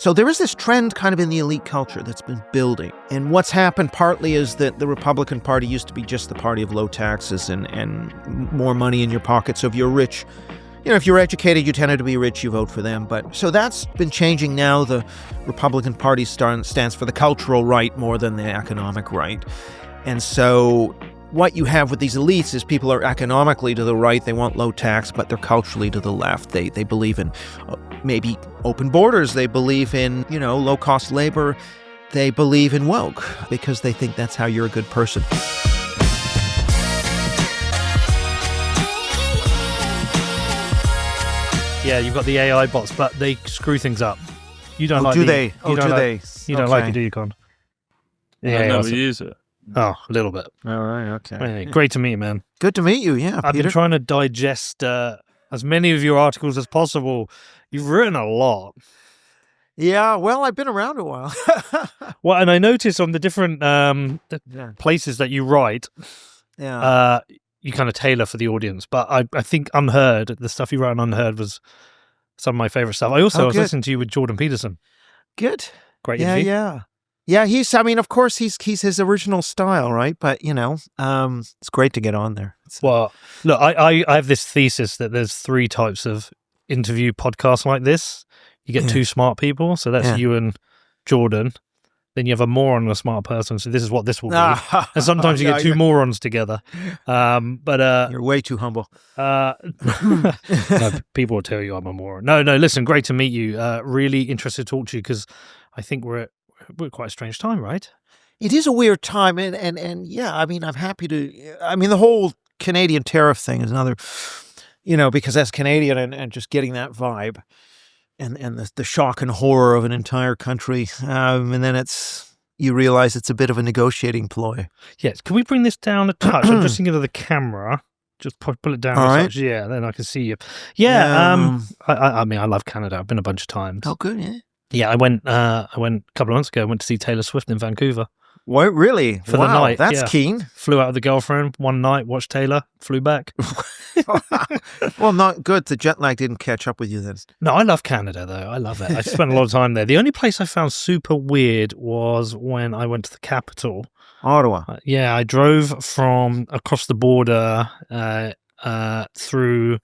So there is this trend kind of in the elite culture that's been building. And what's happened partly is that the Republican Party used to be just the party of low taxes and more money in your pocket. So if you're rich, if you're educated, you tended to be rich, you vote for them. But so that's been changing now. The Republican Party stands for the cultural right more than the economic right. And so what you have with these elites is people are economically to the right. They want low tax, but they're culturally to the left. They believe in maybe open borders. They believe in, low-cost labor. They believe in woke because they think that's how you're a good person. Yeah, you've got the AI bots, but they screw things up. You don't like do the, they? You don't do like, they? You don't like it, do you, Con? Yeah, I never use it. Oh, a little bit. All right, okay. Hey, great to meet you, man. Good to meet you, yeah, I've Peter. been trying to digest as many of your articles as possible. You've written a lot. Yeah, well, I've been around a while. Well, and I noticed on the different places that you write, you kind of tailor for the audience. But I think Unheard, the stuff you wrote on Unheard was some of my favorite stuff. I was listening to you with Jordan Peterson. Good. Great interview. Yeah, of course, he's his original style, right? But, it's great to get on there. Well, look, I have this thesis that there's 3 types of interview podcasts like this. You get 2 smart people, so that's you and Jordan. Then you have a moron and a smart person, so this is what this will be. And sometimes you get 2 morons together. But you're way too humble. No, people will tell you I'm a moron. No, listen, great to meet you. Really interested to talk to you because I think we're at quite a strange time, right? It is a weird time, and yeah, I'm happy to. The whole Canadian tariff thing is another, because as Canadian and just getting that vibe, and the shock and horror of an entire country, and then you realize it's a bit of a negotiating ploy. Yes, can we bring this down a touch? I'm just thinking of the camera. Just pull it down a touch. Yeah, then I can see you. Yeah, I love Canada. I've been a bunch of times. Oh, good, yeah. Yeah, I went a couple of months ago. I went to see Taylor Swift in Vancouver. What, really? For the night. That's keen. Flew out with the girlfriend one night, watched Taylor, flew back. Well, not good. The jet lag didn't catch up with you then. No, I love Canada, though. I love it. I spent a lot of time there. The only place I found super weird was when I went to the capital. Ottawa. I drove from across the border through...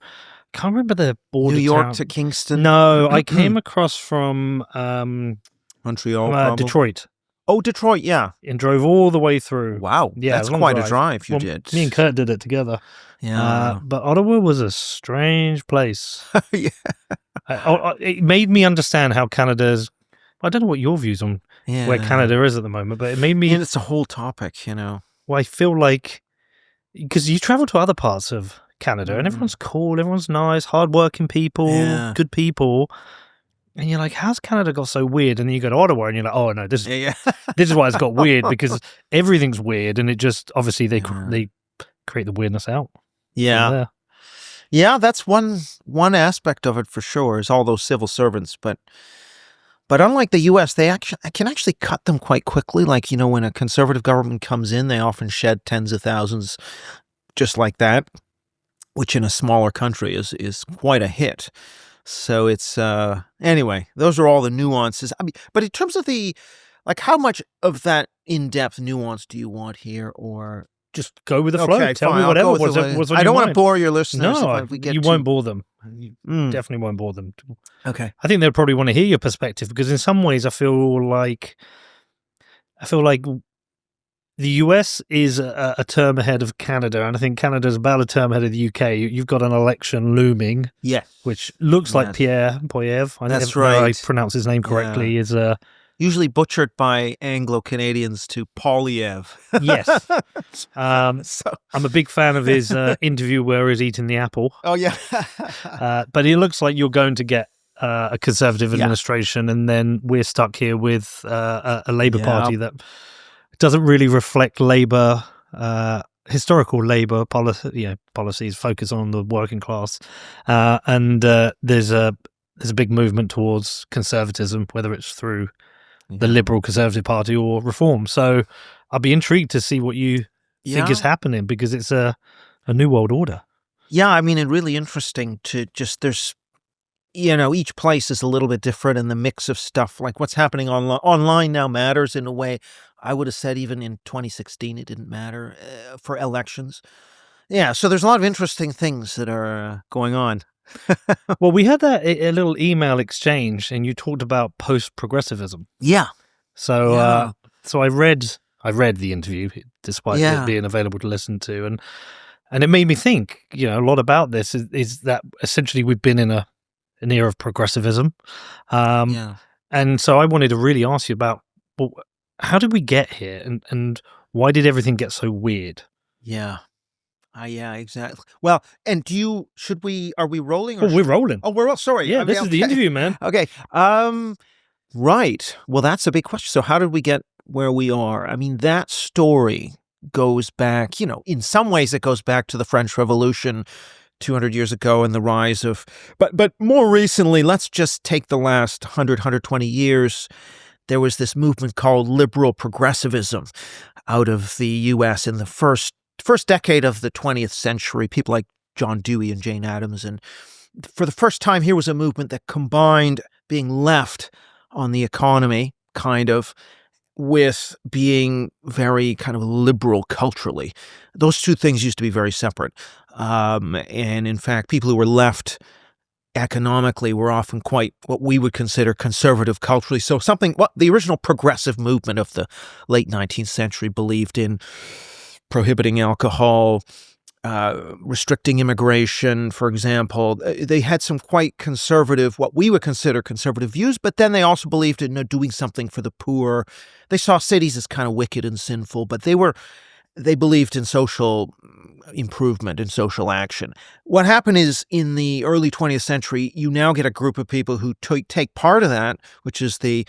Can't remember the border New York town. to Kingston? No, I came across from Montreal, Detroit. Oh, Detroit, yeah. And drove all the way through. Wow, yeah, that's quite a drive you did. Me and Kurt did it together. Yeah. But Ottawa was a strange place. Yeah. It made me understand how Canada's... I don't know what your views on where Canada is at the moment, but it made me... And it's a whole topic, Well, I feel like... Because you travel to other parts of Canada and everyone's cool, everyone's nice, hardworking people, good people, and you're like, how's Canada got so weird? And then you go to Ottawa and you're like, oh no, this is why it's got weird, because everything's weird, and it just obviously they create the weirdness out. Yeah, that's one aspect of it for sure, is all those civil servants, but unlike the U.S., they can actually cut them quite quickly. Like, when a conservative government comes in, they often shed tens of thousands just like that, which in a smaller country is quite a hit. So it's, anyway, those are all the nuances. But in terms of how much of that in-depth nuance do you want here, or... Just go with the flow. Tell me whatever. I don't want to bore your listeners. No, you won't bore them. You definitely won't bore them. Okay. I think they'll probably want to hear your perspective, because in some ways I feel like the US is a term ahead of Canada, and I think Canada's about a term ahead of the UK. You've got an election looming, which looks like Pierre Poilievre. I That's never know right. I pronounce his name correctly. Is usually butchered by Anglo-Canadians to Poilievre. Yes. I'm a big fan of his interview where he's eating the apple. Oh, yeah. But it looks like you're going to get a Conservative administration, and then we're stuck here with a Labour Party that doesn't really reflect Labour, historical Labour policies, focus on the working class. And there's a big movement towards conservatism, whether it's through the Liberal Conservative Party or Reform. So I'll be intrigued to see what you think is happening, because it's a new world order. Yeah, and really interesting to just, there's each place is a little bit different, and the mix of stuff, like what's happening online now matters in a way. I would have said even in 2016 it didn't matter for elections. Yeah, so there's a lot of interesting things that are going on. Well, we had a little email exchange, and you talked about post-progressivism. Yeah. So so I read the interview despite it being available to listen to, and it made me think, a lot about this is that essentially we've been in an era of progressivism. And so I wanted to really ask you about, well, how did we get here, and why did everything get so weird? Yeah. Yeah, exactly. Well, and are we rolling? We're rolling. Oh, we're all sorry. Yeah, this is the interview, man. Okay. Right. Well, that's a big question. So how did we get where we are? I mean, that story goes back, in some ways it goes back to the French Revolution 200 years ago and the rise of, but more recently, let's just take the last 120 years. There was this movement called liberal progressivism out of the U.S. in the first decade of the 20th century, people like John Dewey and Jane Addams. And for the first time, here was a movement that combined being left on the economy, kind of, with being very kind of liberal culturally. Those two things used to be very separate. And in fact, people who were left economically were often quite what we would consider conservative culturally. So the original progressive movement of the late 19th century believed in prohibiting alcohol, restricting immigration, for example. They had some quite conservative, what we would consider conservative views, but then they also believed in doing something for the poor. They saw cities as kind of wicked and sinful, but they believed in social improvement and social action. What happened is in the early 20th century, you now get a group of people who take part of that, which is the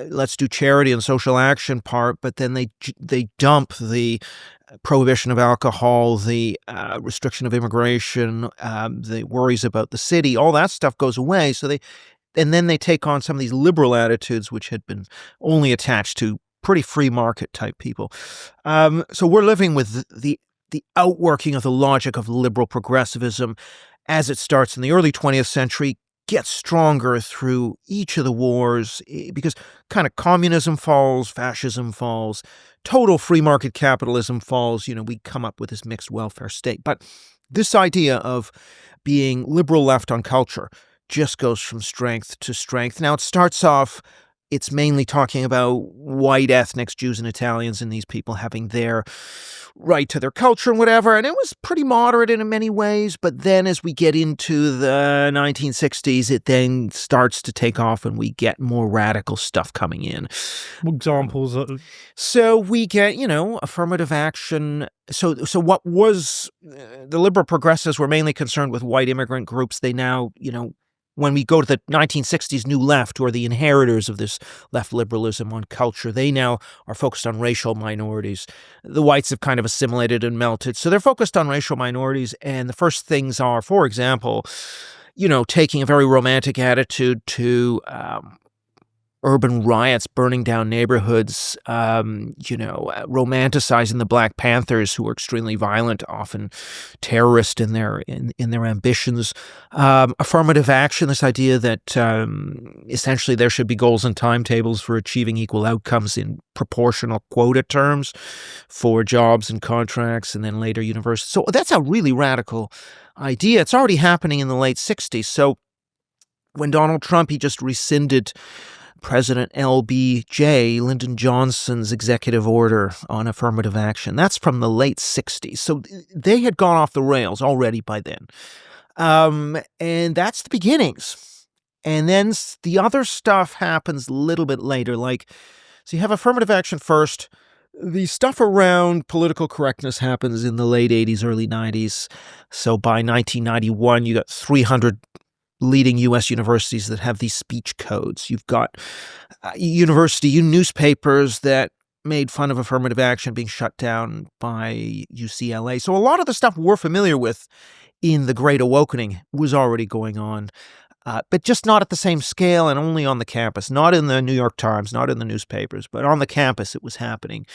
let's do charity and social action part, but then they dump the prohibition of alcohol, the restriction of immigration, the worries about the city, all that stuff goes away. And then they take on some of these liberal attitudes, which had been only attached to pretty free market type people. So we're living with the outworking of the logic of liberal progressivism as it starts in the early 20th century, gets stronger through each of the wars, because kind of communism falls, fascism falls, total free market capitalism falls. We come up with this mixed welfare state. But this idea of being liberal left on culture just goes from strength to strength. Now, it starts off, it's mainly talking about white ethnics, Jews and Italians, and these people having their right to their culture and whatever. And it was pretty moderate in many ways. But then as we get into the 1960s, it then starts to take off and we get more radical stuff coming in. Examples? So we get, affirmative action. So what was the liberal progressives were mainly concerned with white immigrant groups. They now, when we go to the 1960s New Left, who are the inheritors of this left liberalism on culture, they now are focused on racial minorities. The whites have kind of assimilated and melted. So they're focused on racial minorities. And the first things are, for example, taking a very romantic attitude to urban riots, burning down neighborhoods, romanticizing the Black Panthers, who were extremely violent, often terrorist in their ambitions. Affirmative action, this idea that essentially there should be goals and timetables for achieving equal outcomes in proportional quota terms for jobs and contracts, and then later universities. So that's a really radical idea. It's already happening in the late 60s. So when Donald Trump, he just rescinded President LBJ, Lyndon Johnson's executive order on affirmative action. That's from the late 60s. So they had gone off the rails already by then. And that's the beginnings. And then the other stuff happens a little bit later. So you have affirmative action first. The stuff around political correctness happens in the late 80s, early 90s. So by 1991, you got 300 leading U.S. universities that have these speech codes. You've got university newspapers that made fun of affirmative action being shut down by UCLA. So a lot of the stuff we're familiar with in the Great Awakening was already going on, but just not at the same scale and only on the campus, not in the New York Times, not in the newspapers, but on the campus it was happening.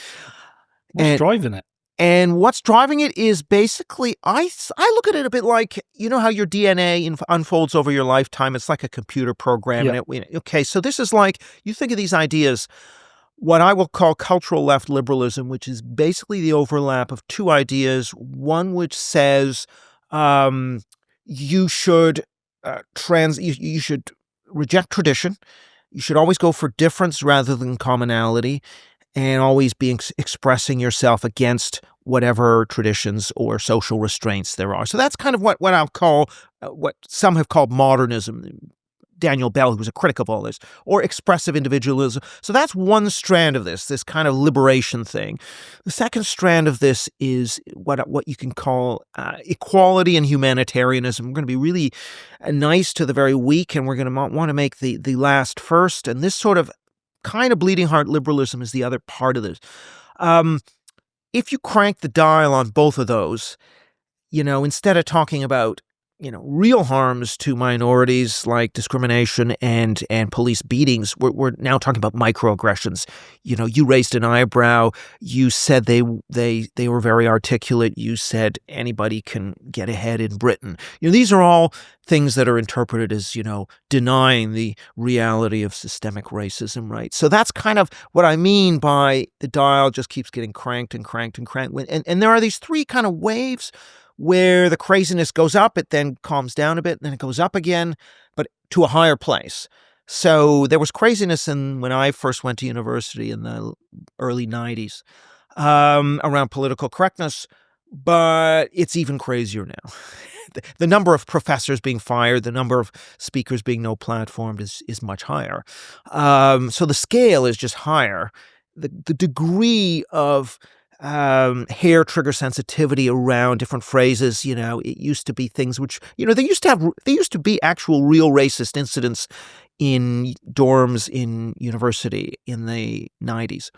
What's driving it? And what's driving it is basically, I look at it a bit like, you know how your DNA unfolds over your lifetime. It's like a computer program. Yeah. Okay, so this is like, you think of these ideas, what I will call cultural left liberalism, which is basically the overlap of two ideas. One which says you should you should reject tradition. You should always go for difference rather than commonality, and always be expressing yourself against whatever traditions or social restraints there are. So that's kind of what I'll call, what some have called modernism. Daniel Bell, who was a critic of all this, or expressive individualism. So that's one strand of this kind of liberation thing. The second strand of this is what you can call equality and humanitarianism. We're going to be really nice to the very weak, and we're going to want to make the last first. And this sort of kind of bleeding heart liberalism is the other part of this. If you crank the dial on both of those, instead of talking about real harms to minorities like discrimination and police beatings, we're now talking about microaggressions. You raised an eyebrow. You said they were very articulate. You said anybody can get ahead in Britain. These are all things that are interpreted as, denying the reality of systemic racism, right? So that's kind of what I mean by the dial just keeps getting cranked and cranked and cranked. And there are these three kind of waves where the craziness goes up, it then calms down a bit, and then it goes up again, but to a higher place. So there was craziness when I first went to university in the early 90s around political correctness, but it's even crazier now. The number of professors being fired, the number of speakers being no platformed is much higher. So the scale is just higher. The degree of hair trigger sensitivity around different phrases. It used to be things which, they used to be actual real racist incidents in dorms in university in the 90s.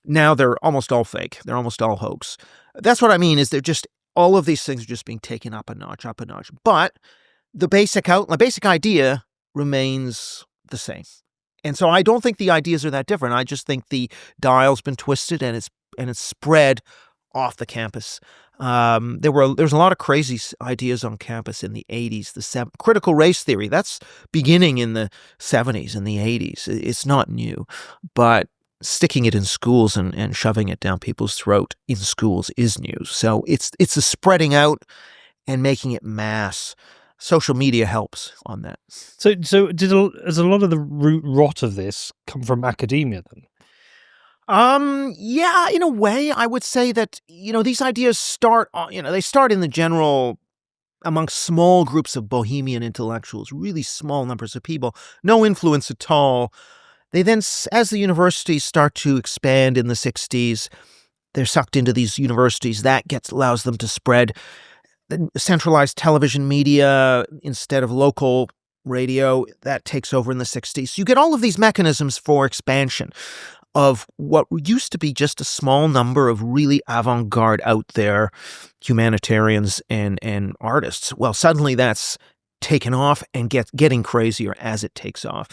Now they're almost all fake. They're almost all hoax. That's what I mean, is they're just, all of these things are just being taken up a notch. But the basic idea remains the same. And so I don't think the ideas are that different. I just think the dial's been twisted and it's spread off the campus. There was a lot of crazy ideas on campus in the 80s. Critical race theory, that's beginning in the 70s and the 80s. It's not new, but sticking it in schools and shoving it down people's throat in schools is new. So it's a spreading out and making it mass. Social media helps on that. So does a lot of the root rot of this come from academia then? Yeah, in a way, I would say that, these ideas start in the general, amongst small groups of bohemian intellectuals, really small numbers of people, no influence at all. They then, as the universities start to expand in the 60s, they're sucked into these universities. That allows them to spread. The centralized television media instead of local radio, that takes over in the 60s. So you get all of these mechanisms for expansion of what used to be just a small number of really avant-garde out there humanitarians and artists. Well, suddenly that's taken off and getting crazier as it takes off.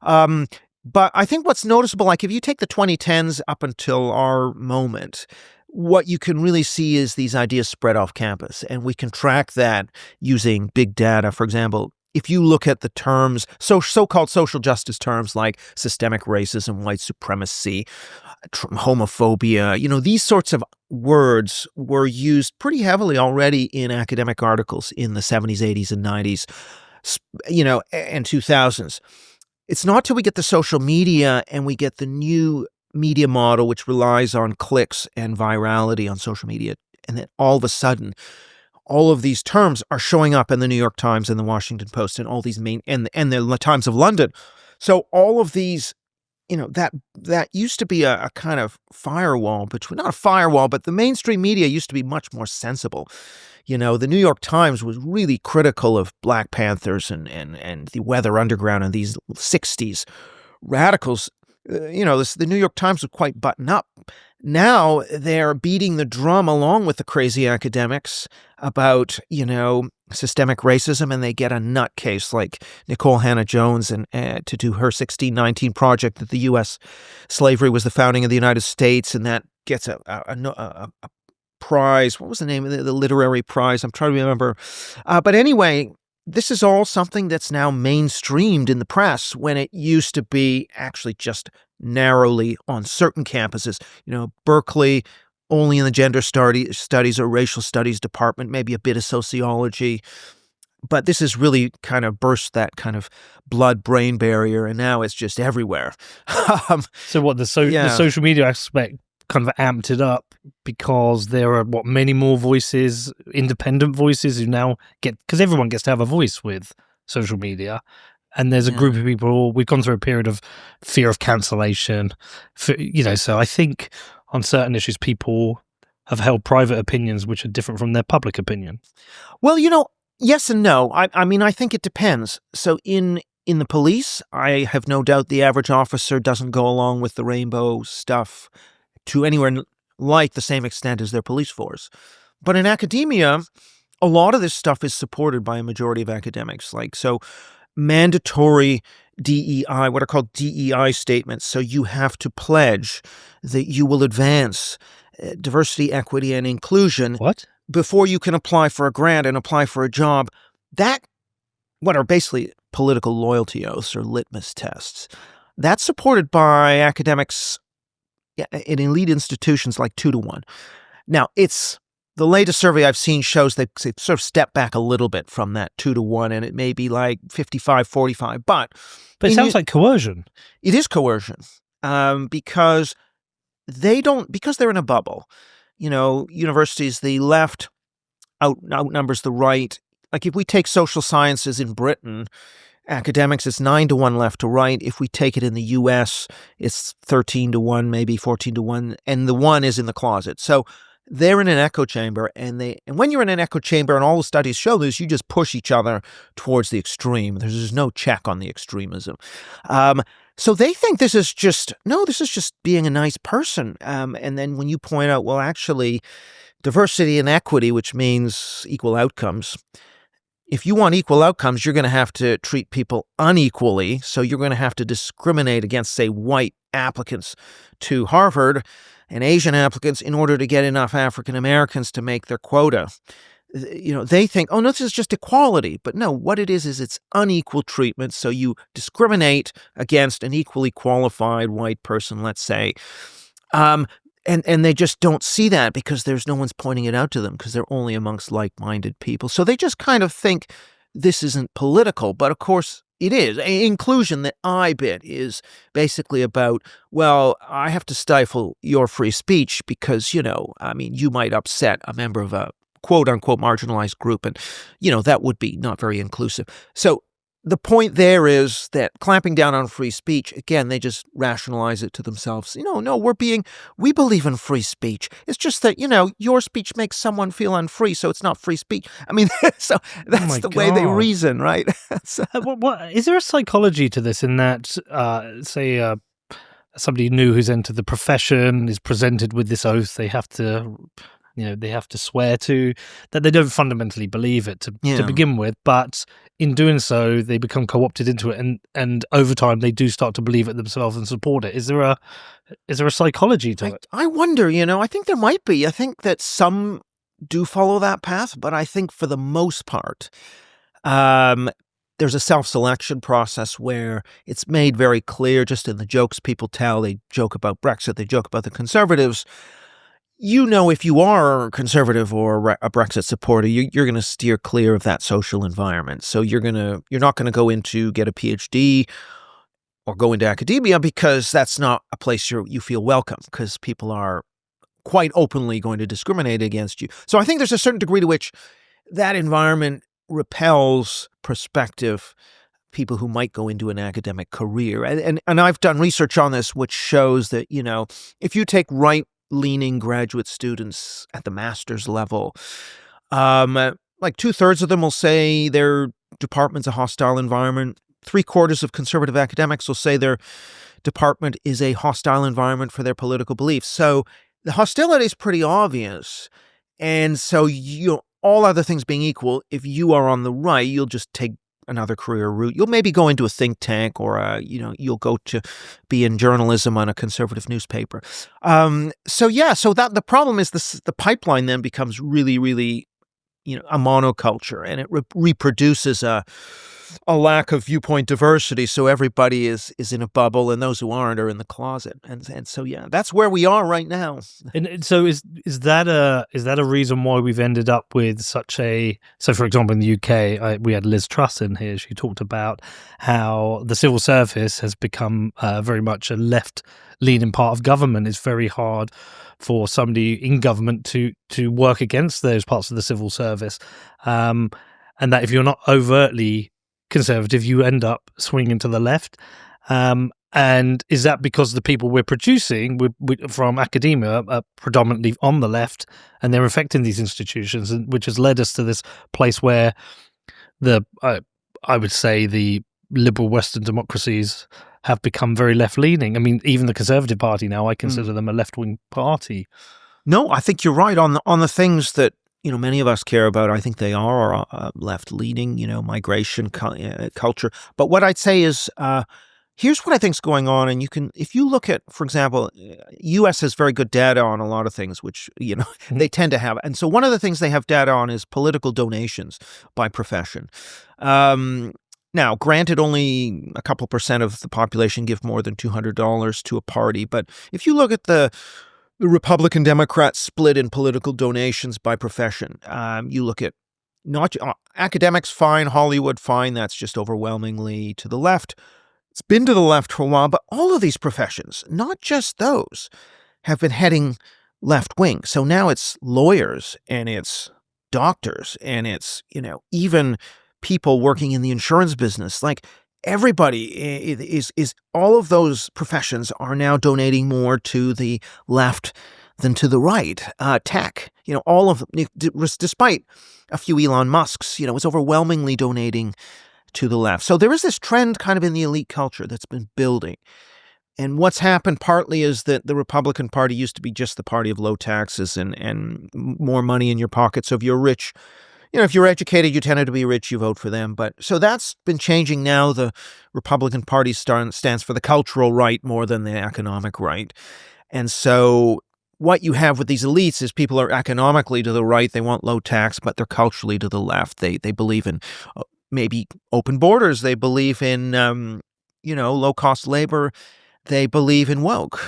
But I think what's noticeable, like if you take the 2010s up until our moment, what you can really see is these ideas spread off campus, and we can track that using big data. For example, if you look at the terms, so-called social justice terms like systemic racism, white supremacy, homophobia, these sorts of words were used pretty heavily already in academic articles in the 70s, 80s, and 90s, and 2000s. It's not till we get the social media and we get the new media model, which relies on clicks and virality on social media, and then all of a sudden, all of these terms are showing up in the New York Times and the Washington Post and all these and the Times of London. So all of these, that used to be a kind of firewall between, not a firewall, but the mainstream media used to be much more sensible. The New York Times was really critical of Black Panthers and the Weather Underground and these 60s radicals. The New York Times was quite buttoned up. Now they're beating the drum along with the crazy academics about, systemic racism, and they get a nutcase like Nicole Hannah-Jones and to do her 1619 project that the U.S. slavery was the founding of the United States, and that gets a prize. What was the name of the literary prize? I'm trying to remember. But anyway, this is all something that's now mainstreamed in the press when it used to be actually just narrowly on certain campuses. Berkeley, only in the gender studies or racial studies department, maybe a bit of sociology. But this has really kind of burst that kind of blood-brain barrier, and now it's just everywhere. So what, the social media aspect kind of amped it up because there are, many more voices, independent voices who now because everyone gets to have a voice with social media. And there's a group of people, we've gone through a period of fear of cancellation, so I think on certain issues, people have held private opinions which are different from their public opinion. Well, yes and no. I mean, I think it depends. So in the police, I have no doubt the average officer doesn't go along with the rainbow stuff to anywhere like the same extent as their police force. But in academia, a lot of this stuff is supported by a majority of academics. So mandatory DEI, what are called DEI statements. So you have to pledge that you will advance diversity, equity, and inclusion. What? Before you can apply for a grant and apply for a job. What are basically political loyalty oaths or litmus tests. That's supported by academics in elite institutions like 2-to-1. Now, the latest survey I've seen shows they sort of step back a little bit from that 2-to-1, and it may be like 55-45. But it sounds like coercion. It is coercion because they're in a bubble. Universities, the left outnumbers the right. Like if we take social sciences in Britain, academics, it's 9-to-1 left to right. If we take it in the U.S., it's 13-to-1, maybe 14-to-1, and the one is in the closet. So they're in an echo chamber, and when you're in an echo chamber, and all the studies show this, you just push each other towards the extreme. There's no check on the extremism. So they think this is just being a nice person. And then when you point out, well, actually, diversity and equity, which means equal outcomes. If you want equal outcomes, you're going to have to treat people unequally. So you're going to have to discriminate against, say, white applicants to Harvard and Asian applicants in order to get enough African Americans to make their quota. They think, oh, no, this is just equality. But no, what it is it's unequal treatment. So you discriminate against an equally qualified white person, let's say. And they just don't see that because there's no one's pointing it out to them because they're only amongst like-minded people. So they just kind of think this isn't political. But of course it is. Inclusion, that I bit, is basically about, well, I have to stifle your free speech because, you might upset a member of a quote-unquote marginalized group. And, that would be not very inclusive. So the point there is that clamping down on free speech, again, they just rationalize it to themselves. No, we believe in free speech. It's just that, your speech makes someone feel unfree, so it's not free speech. I mean, so that's way they reason, right? What is there a psychology to this in that, say, somebody new who's entered the profession is presented with this oath they have to swear to, that they don't fundamentally believe it to begin with, but in doing so, they become co-opted into it, and over time, they do start to believe it themselves and support it. Is there a psychology to it? I wonder, I think there might be. I think that some do follow that path, but I think for the most part, there's a self-selection process where it's made very clear just in the jokes people tell. They joke about Brexit, they joke about the Conservatives. If you are conservative or a Brexit supporter, you're going to steer clear of that social environment. So you're not going to go into get a PhD or go into academia because that's not a place you feel welcome, because people are quite openly going to discriminate against you. So I think there's a certain degree to which that environment repels prospective people who might go into an academic career. And I've done research on this, which shows that, if you take right-leaning graduate students at the master's level, like 2/3 of them will say their department's a hostile environment. 3/4 of conservative academics will say their department is a hostile environment for their political beliefs. So the hostility is pretty obvious. And so all other things being equal, if you are on the right, you'll just take another career route. You'll maybe go into a think tank, or you'll go to be in journalism on a conservative newspaper. So that the problem is the pipeline then becomes really, really, a monoculture, and it reproduces a lack of viewpoint diversity. So everybody is in a bubble, and those who aren't are in the closet. And so that's where we are right now. And so is that a reason why we've ended up with such a, so for example in the UK we had Liz Truss in here. She talked about how the civil service has become very much a left-leaning part of government. It's very hard for somebody in government to work against those parts of the civil service, and that if you're not overtly conservative, you end up swinging to the left. And is that because the people we're producing from academia are predominantly on the left, and they're affecting these institutions, which has led us to this place where I would say the liberal Western democracies have become very left-leaning? I mean, even the Conservative Party now, I consider them a left-wing party. No, I think you're right on the things that many of us care about. I think they are left-leaning, migration, culture. But what I'd say is, here's what I think's going on. And if you look at, for example, U.S. has very good data on a lot of things, which, they tend to have. And so one of the things they have data on is political donations by profession. Now, granted, only a couple % of the population give more than $200 to a party. But if you look at the Republican-Democrat split in political donations by profession, you look at academics, fine, Hollywood, fine, that's just overwhelmingly to the left. It's been to the left for a while, but all of these professions, not just those, have been heading left-wing. So now it's lawyers, and it's doctors, and it's, even people working in the insurance business. Like, everybody is all of those professions are now donating more to the left than to the right. Tech, all of them, despite a few Elon Musks, it's overwhelmingly donating to the left. So there is this trend kind of in the elite culture that's been building. And what's happened partly is that the Republican Party used to be just the party of low taxes and more money in your pocket. So if you're rich, if you're educated, you tended to be rich, you vote for them. But so that's been changing now. The Republican Party stands for the cultural right more than the economic right. And so what you have with these elites is people are economically to the right. They want low tax, but they're culturally to the left. They believe in maybe open borders. They believe in, low-cost labor. They believe in woke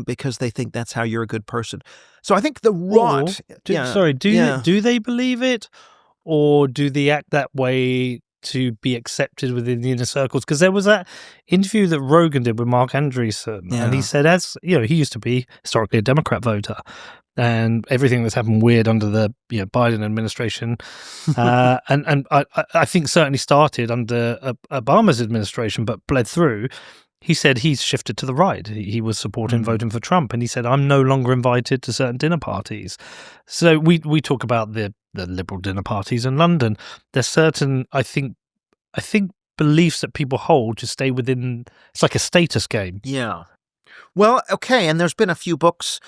because they think that's how you're a good person. So I think the rot... Do they believe it, or do they act that way to be accepted within the inner circles? Because there was that interview that Rogan did with Mark Andreessen, and he said, he used to be historically a Democrat voter, and everything that's happened weird under the Biden administration, and I think certainly started under Obama's administration, but bled through. He said he's shifted to the right. He was supporting voting for Trump, and he said, I'm no longer invited to certain dinner parties. So we talk about the liberal dinner parties in London. There's certain, I think beliefs that people hold to stay within. It's like a status game. Yeah. Well, okay, and there's been a few books,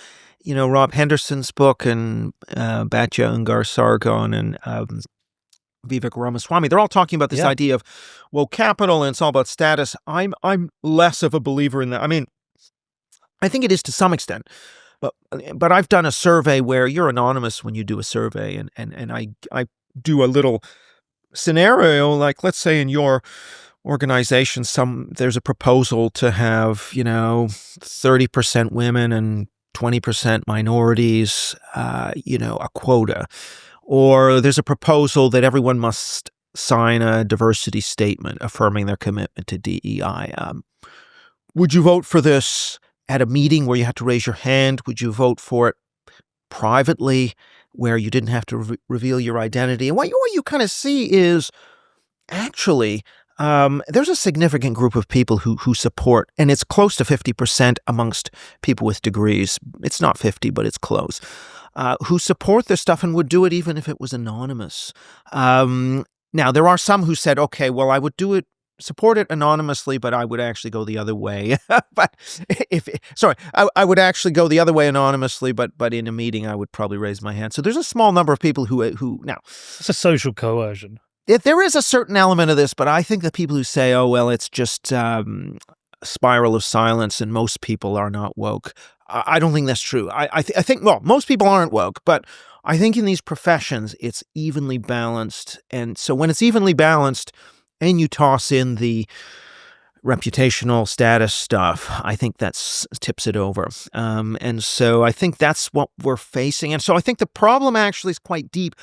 Rob Henderson's book and Batya Ungar Sargon and Vivek Ramaswamy. They're all talking about this idea of woke capital, and it's all about status. I'm less of a believer in that. I mean, I think it is to some extent, but I've done a survey where you're anonymous when you do a survey, and I do a little scenario, like let's say in your organization, there's a proposal to have 30% women and 20% minorities, a quota. Or there's a proposal that everyone must sign a diversity statement affirming their commitment to DEI. Would you vote for this at a meeting where you had to raise your hand? Would you vote for it privately where you didn't have to reveal your identity? And what you kind of see is actually there's a significant group of people who support, and it's close to 50% amongst people with degrees. It's not 50, but it's close. Who support this stuff and would do it even if it was anonymous. Now, there are some who said, okay, well, I would support it anonymously, but I would actually go the other way. I would actually go the other way anonymously, but in a meeting, I would probably raise my hand. So there's a small number of people who now. It's a social coercion. There is a certain element of this, but I think the people who say, oh, well, it's just a spiral of silence and most people are not woke, I don't think that's true. I think, well, most people aren't woke, but I think in these professions, it's evenly balanced. And so when it's evenly balanced and you toss in the reputational status stuff, I think that tips it over. And so I think that's what we're facing. And so I think the problem actually is quite deep.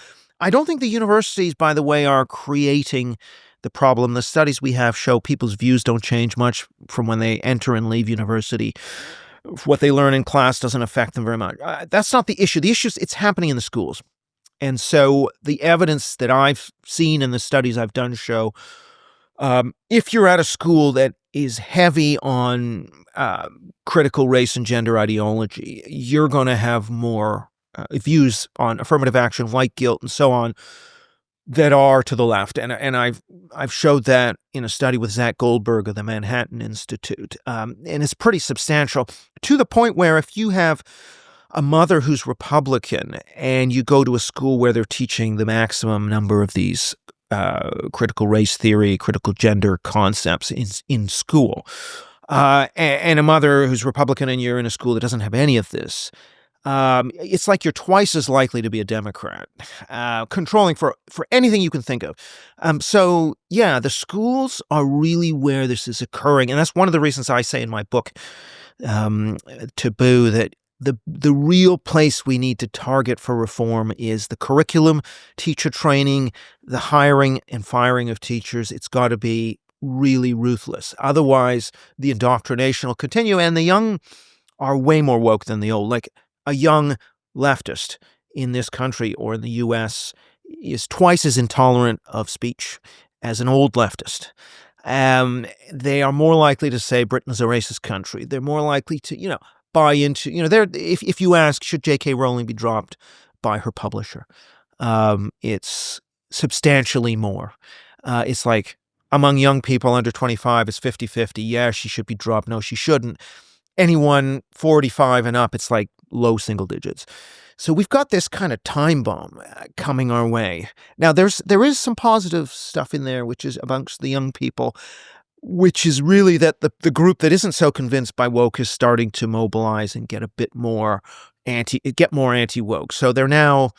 I don't think the universities, by the way, are creating the problem. The studies we have show people's views don't change much from when they enter and leave university. What they learn in class doesn't affect them very much. That's not the issue. The issue is it's happening in the schools. And so the evidence that I've seen in the studies I've done show if you're at a school that is heavy on critical race and gender ideology, you're going to have more views on affirmative action, white guilt, and so on that are to the left. And I've showed that in a study with Zach Goldberg of the Manhattan Institute. And it's pretty substantial to the point where if you have a mother who's Republican and you go to a school where they're teaching the maximum number of these critical race theory, critical gender concepts in school, and a mother who's Republican and you're in a school that doesn't have any of this, it's like you're twice as likely to be a Democrat, controlling for anything you can think of. So yeah, the schools are really where this is occurring. And that's one of the reasons I say in my book, Taboo, that the real place we need to target for reform is the curriculum, teacher training, the hiring and firing of teachers. It's got to be really ruthless. Otherwise, the indoctrination will continue, and the young are way more woke than the old. Like a young leftist in this country or in the U.S. is twice as intolerant of speech as an old leftist. They are more likely to say Britain's a racist country. They're more likely to, buy into, if you ask, should J.K. Rowling be dropped by her publisher? It's substantially more. It's like among young people under 25, it's 50-50. Yeah, she should be dropped. No, she shouldn't. Anyone 45 and up, it's like low single digits. So we've got this kind of time bomb coming our way. Now, there is some positive stuff in there, which is amongst the young people, which is really that the group that isn't so convinced by woke is starting to mobilize and get a bit more anti-woke. So they're now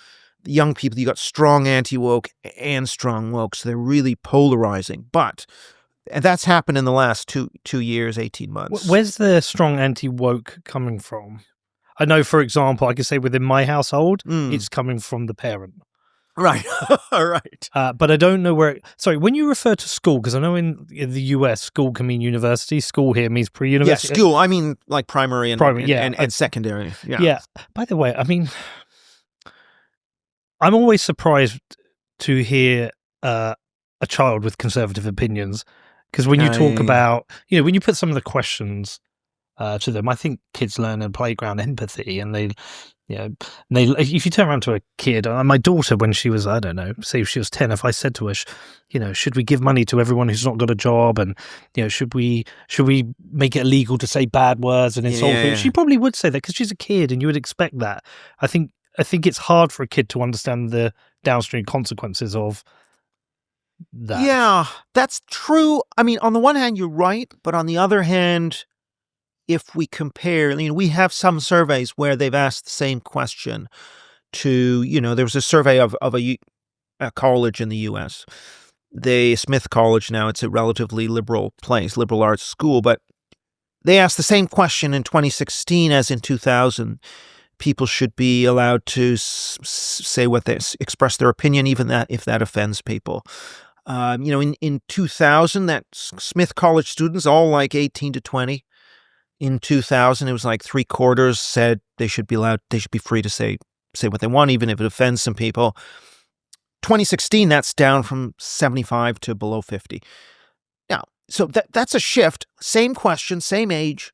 young people. You got strong anti-woke and strong woke. So they're really polarizing. But that's happened in the last two years, 18 months. Where's the strong anti-woke coming from? I know, for example, I could say within my household, it's coming from the parent. Right. Right. But I don't know where. Sorry, when you refer to school, because I know in the US, school can mean university. School here means pre-university. Yeah, school. I mean, like primary and secondary. Yeah. Yeah. By the way, I mean, I'm always surprised to hear a child with conservative opinions, because when you talk about, when you put some of the questions to them, I think kids learn in playground empathy, and if you turn around to a kid, my daughter, when she was, I don't know, say if she was 10, if I said to her, should we give money to everyone who's not got a job, and should we make it illegal to say bad words and insult people? She probably would say that because she's a kid, and you would expect that. I think it's hard for a kid to understand the downstream consequences of that. Yeah, that's true. I mean, on the one hand, you're right, but on the other hand, if we compare, we have some surveys where they've asked the same question to, there was a survey of a college in the U.S., the Smith College. Now it's a relatively liberal place, liberal arts school, but they asked the same question in 2016 as in 2000. People should be allowed to say what they express their opinion, even that if that offends people. In 2000, that Smith College students, all like 18 to 20. In 2000, it was like 3/4 said they should be free to say what they want, even if it offends some people. 2016, that's down from 75 to below 50. Now, so that's a shift. Same question, same age.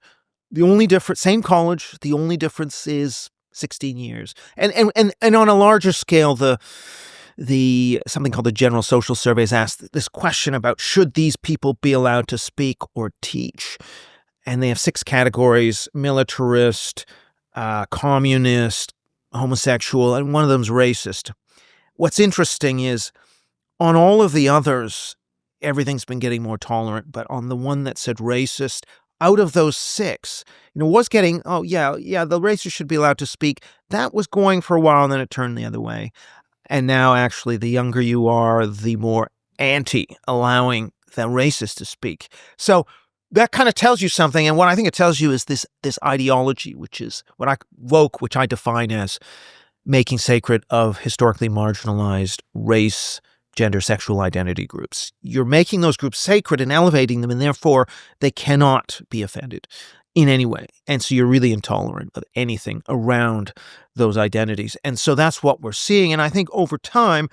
The only difference, same college. The only difference is 16 years. And on a larger scale, the something called the General Social Surveys asked this question about should these people be allowed to speak or teach. And they have 6 categories: militarist, communist, homosexual, and one of them's racist. What's interesting is On all of the others, everything's been getting more tolerant, but on the one that said racist, out of those 6, was getting, the racist should be allowed to speak. That was going for a while, and then it turned the other way. And now, actually, the younger you are, the more anti-allowing the racist to speak. So that kind of tells you something, and what I think it tells you is this ideology, which is woke, which I define as making sacred of historically marginalized race, gender, sexual identity groups. You're making those groups sacred and elevating them, and therefore they cannot be offended in any way. And so you're really intolerant of anything around those identities. And so that's what we're seeing. And I think over time,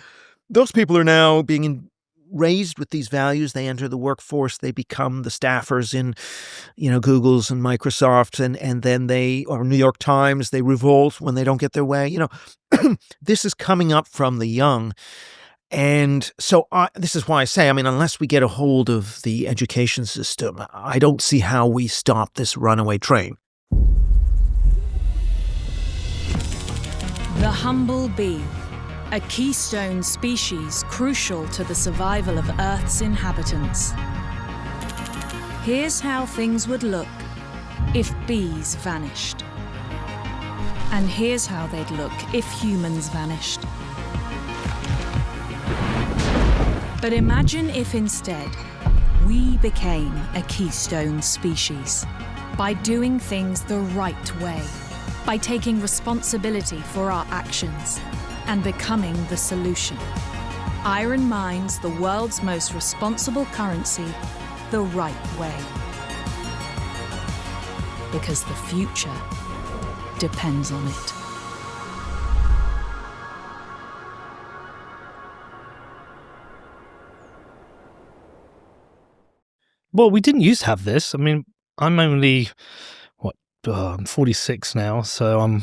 those people are now being raised with these values. They enter the workforce. They become the staffers in, Google's and Microsoft, and then or New York Times, they revolt when they don't get their way. This is coming up from the young. And so this is why I say, unless we get a hold of the education system, I don't see how we stop this runaway train. The humble bee, a keystone species crucial to the survival of Earth's inhabitants. Here's how things would look if bees vanished. And here's how they'd look if humans vanished. But imagine if instead we became a keystone species by doing things the right way, by taking responsibility for our actions and becoming the solution. Iron mines the world's most responsible currency the right way. Because the future depends on it. Well, we didn't used to have this. I'm only, I'm 46 now, so I'm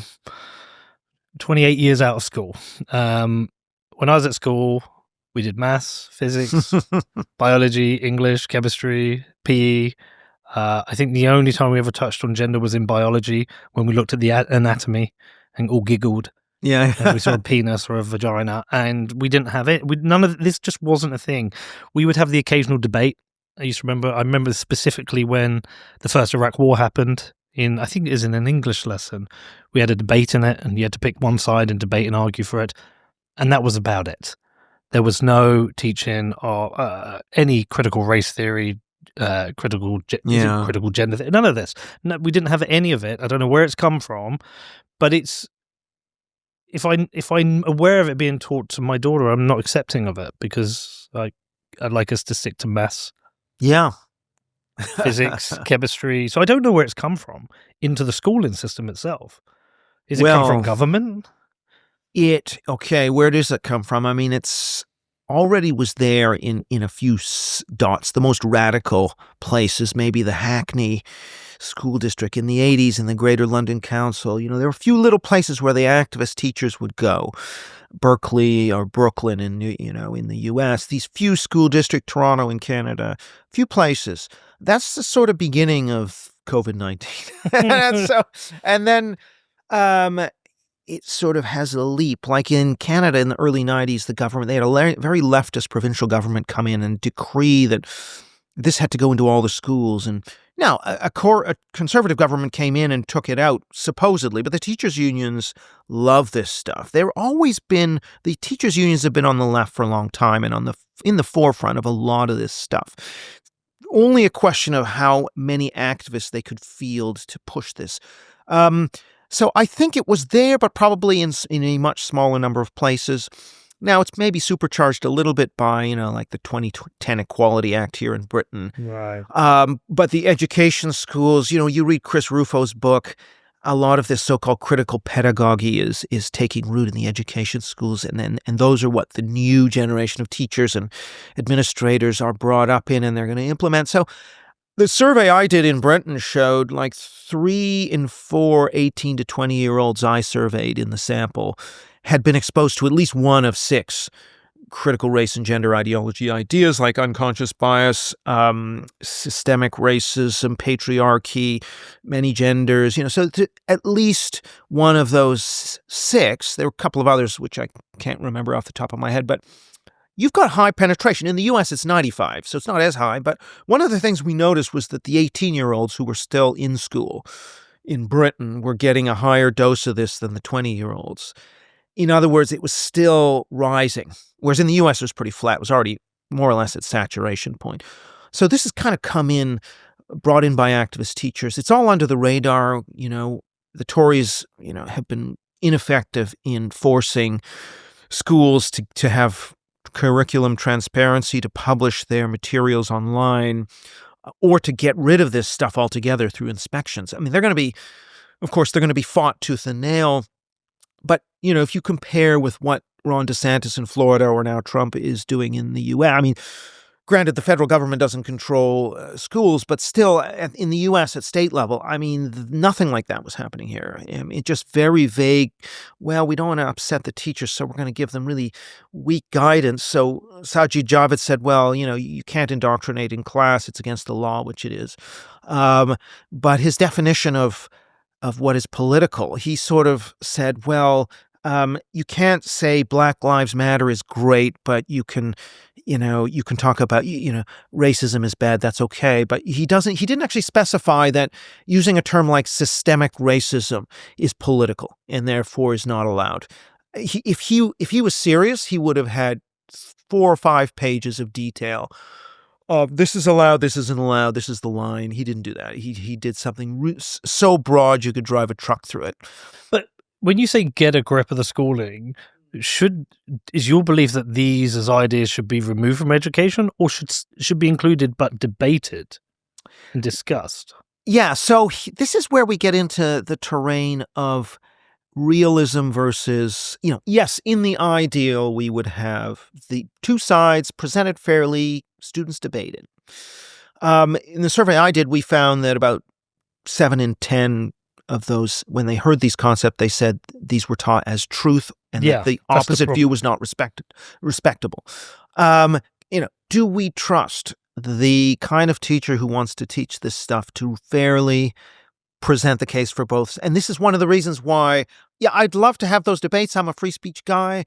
28 years out of school. When I was at school, we did maths, physics, biology, English, chemistry, PE. I think the only time we ever touched on gender was in biology when we looked at the anatomy and all giggled. Yeah. And we saw a penis or a vagina, and we didn't have it. None of this just wasn't a thing. We would have the occasional debate. I remember specifically when the first Iraq War happened I think it was in an English lesson. We had a debate in it, and you had to pick one side and debate and argue for it. And that was about it. There was no teaching or any critical race theory, critical gender theory, none of this. No, we didn't have any of it. I don't know where it's come from, but if I'm aware of it being taught to my daughter, I'm not accepting of it because I'd like us to stick to maths. Yeah. Physics, chemistry. So I don't know where it's come from into the schooling system itself. Is it come from government? Where does it come from? It's already was there in a few dots. The most radical places, maybe the Hackney School District in the 80s and the Greater London Council. There were a few little places where the activist teachers would go. Berkeley or Brooklyn in the U.S., these few school district, Toronto in Canada, few places. That's the sort of beginning of COVID-19. And then it sort of has a leap. Like in Canada in the early 90s, the government, they had a very leftist provincial government come in and decree that this had to go into all the schools. And now a conservative government came in and took it out, supposedly, but the teachers' unions love this stuff. The teachers' unions have been on the left for a long time and in the forefront of a lot of this stuff. Only a question of how many activists they could field to push this. So I think it was there, but probably in a much smaller number of places. Now, it's maybe supercharged a little bit by, like the 2010 Equality Act here in Britain. Right. But the education schools, you read Chris Rufo's book, a lot of this so-called critical pedagogy is taking root in the education schools. And those are what the new generation of teachers and administrators are brought up in, and they're going to implement. So the survey I did in Britain showed like 3 in 4 18 to 20-year-olds I surveyed in the sample had been exposed to at least one of 6 critical race and gender ideology ideas like unconscious bias, systemic racism, patriarchy, many genders, so at least one of those 6, there were a couple of others which I can't remember off the top of my head, but you've got high penetration. In the U.S., it's 95, so it's not as high. But one of the things we noticed was that the 18-year-olds who were still in school in Britain were getting a higher dose of this than the 20-year-olds. In other words, it was still rising, whereas in the U.S. it was pretty flat. It was already more or less at saturation point. So this has kind of brought in by activist teachers. It's all under the radar. The Tories, have been ineffective in forcing schools to have curriculum transparency, to publish their materials online, or to get rid of this stuff altogether through inspections. I mean, they're going to be fought tooth and nail. But, if you compare with what Ron DeSantis in Florida or now Trump is doing in the U.S., I mean, granted, the federal government doesn't control schools, but still in the U.S. at state level, I mean, nothing like that was happening here. It's just very vague. Well, we don't want to upset the teachers, so we're going to give them really weak guidance. So Sajid Javid said, well, you can't indoctrinate in class. It's against the law, which it is. But his definition of what is political, he sort of said, well, you can't say Black Lives Matter is great, but you can talk about, racism is bad. That's okay. But he didn't actually specify that using a term like systemic racism is political and therefore is not allowed. If he was serious, he would have had 4 or 5 pages of detail. This is allowed, this isn't allowed, this is the line. He didn't do that. He did something so broad you could drive a truck through it. But when you say get a grip of the schooling, is your belief that these as ideas should be removed from education, or should be included but debated and discussed? Yeah, so this is where we get into the terrain of realism versus, yes, in the ideal, we would have the two sides presented fairly, students debated. In the survey I did, we found that about 7 in 10 of those, when they heard these concepts, they said these were taught as truth and that the opposite view was not respectable. Do we trust the kind of teacher who wants to teach this stuff to fairly present the case for both? And this is one of the reasons why, I'd love to have those debates. I'm a free speech guy.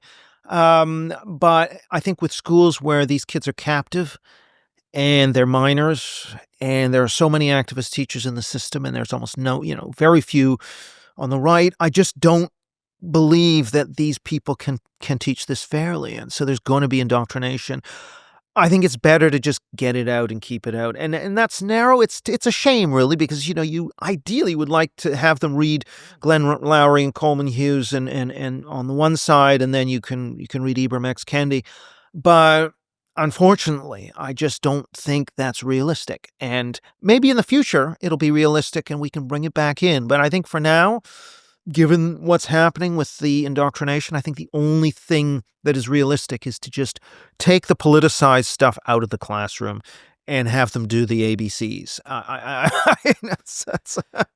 But I think with schools where these kids are captive and they're minors and there are so many activist teachers in the system and there's almost very few on the right, I just don't believe that these people can teach this fairly. And so there's going to be indoctrination. I think it's better to just get it out and keep it out. And that's narrow. It's a shame, really, because, you ideally would like to have them read Glenn Lowry and Coleman Hughes and on the one side, and then you can read Ibram X. Kendi. But unfortunately, I just don't think that's realistic. And maybe in the future, it'll be realistic and we can bring it back in. But I think for now, given what's happening with the indoctrination, I think the only thing that is realistic is to just take the politicized stuff out of the classroom and have them do the ABCs.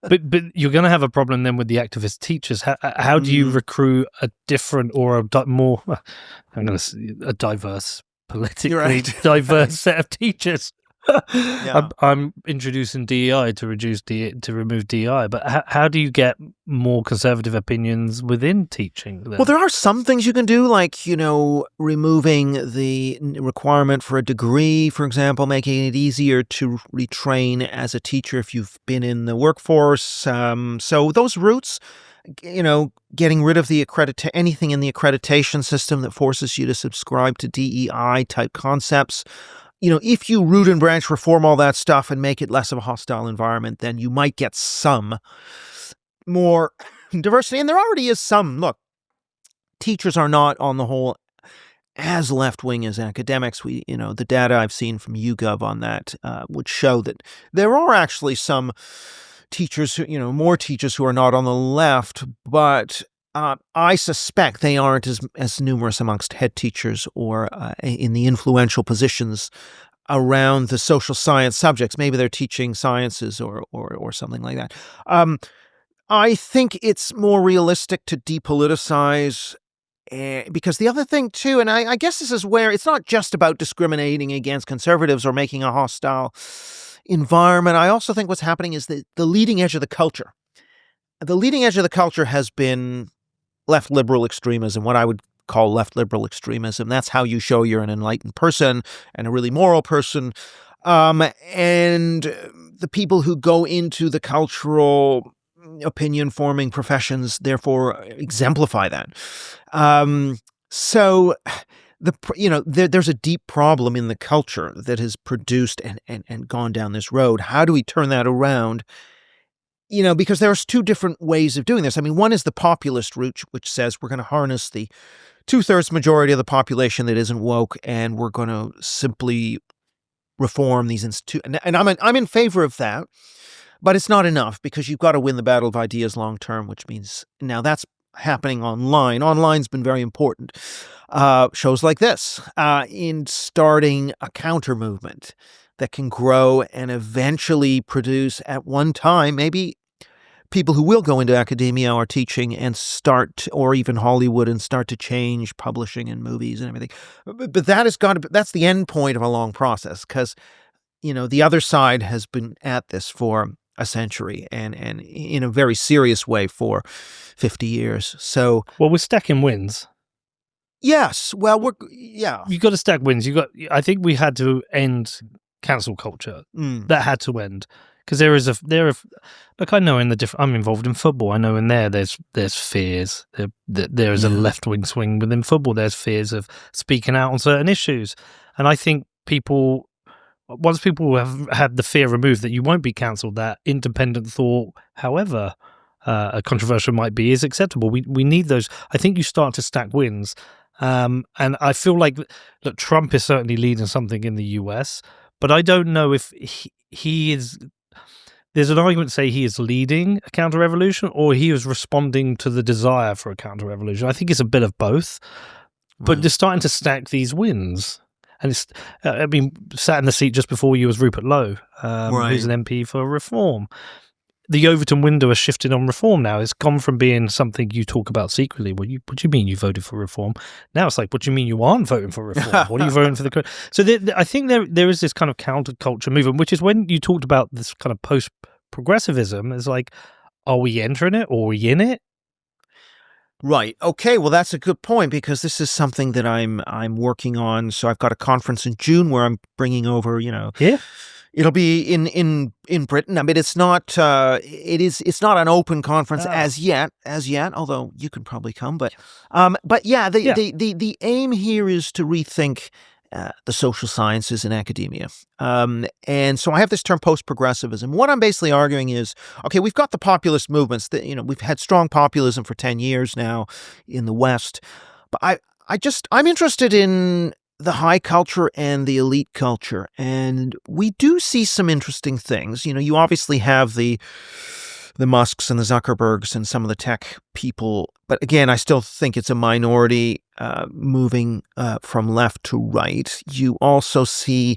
But you're going to have a problem then with the activist teachers. How do you recruit a different or a diverse, politically diverse set of teachers? I'm introducing DEI to remove DEI, but how do you get more conservative opinions within teaching then? Well, there are some things you can do, like, removing the requirement for a degree, for example, making it easier to retrain as a teacher if you've been in the workforce. So those routes, getting rid of the anything in the accreditation system that forces you to subscribe to DEI type concepts. If you root and branch reform all that stuff and make it less of a hostile environment, then you might get some more diversity. And there already is some. Look, teachers are not on the whole as left-wing as academics. The data I've seen from YouGov on that would show that there are actually some teachers, more teachers who are not on the left, but I suspect they aren't as numerous amongst head teachers or in the influential positions around the social science subjects. Maybe they're teaching sciences or something like that. I think it's more realistic to depoliticize because the other thing too, and I guess this is where it's not just about discriminating against conservatives or making a hostile environment. I also think what's happening is that the leading edge of the culture has been left liberal extremism, what I would call left liberal extremism. That's how you show you're an enlightened person and a really moral person. And the people who go into the cultural opinion-forming professions, therefore, exemplify that. So there's a deep problem in the culture that has produced and gone down this road. How do we turn that around? Because there's two different ways of doing this. I mean, one is the populist route, which says we're going to harness the 2/3 majority of the population that isn't woke, and we're going to simply reform these institutions. And I'm in favor of that, but it's not enough because you've got to win the battle of ideas long term, which means now that's happening online. Online's been very important. Shows like this, in starting a counter movement that can grow and eventually produce at one time maybe people who will go into academia or teaching and start, or even Hollywood, and start to change publishing and movies and everything. But that's the end point of a long process, because the other side has been at this for a century and in a very serious way for 50 years. So, well, we're stacking wins. Yes. Well, You've got to stack wins. I think we had to end cancel culture. That had to end, because I know I'm involved in football. I know in there's fears. There is a left-wing swing within football. There's fears of speaking out on certain issues. And I think once people have had the fear removed that you won't be cancelled, that independent thought, however a controversial might be, is acceptable. We need those. I think you start to stack wins. And I feel like, look, Trump is certainly leading something in the US, but I don't know if he is. There's an argument to say he is leading a counter-revolution or he is responding to the desire for a counter-revolution. I think it's a bit of both, but they're starting to stack these wins. And it's, sat in the seat just before you was Rupert Lowe, who's an MP for Reform. The Overton window has shifted on Reform now. It's gone from being something you talk about secretly. What do you mean you voted for Reform? Now it's like, what do you mean you aren't voting for Reform? What are you voting for the... So I think there is this kind of counterculture movement, which is when you talked about this kind of post-progressivism, is like, are we entering it or are we in it? Right. Okay. Well, that's a good point, because this is something that I'm working on. So I've got a conference in June where I'm bringing over, Yeah. It'll be in Britain. I mean, it's not not an open conference as yet. Although you can probably come, but the aim here is to rethink the social sciences in academia. And so I have this term post-progressivism. What I'm basically arguing is, okay, we've got the populist movements that, we've had strong populism for 10 years now in the West, but I'm interested in the high culture and the elite culture. And we do see some interesting things. You obviously have the Musks and the Zuckerbergs and some of the tech people. But again, I still think it's a minority moving from left to right. You also see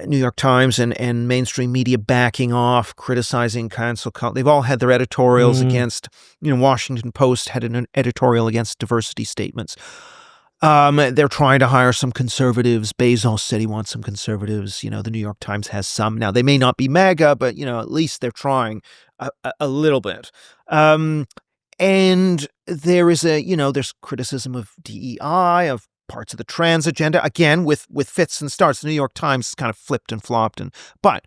New York Times and mainstream media backing off, criticizing cancel culture. They've all had their editorials against, Washington Post had an editorial against diversity statements. They're trying to hire some conservatives. Bezos said he wants some conservatives. The New York Times has some. Now, they may not be MAGA, but, at least they're trying a little bit. And there is there's criticism of DEI, of parts of the trans agenda, again, with fits and starts. The New York Times kind of flipped and flopped. But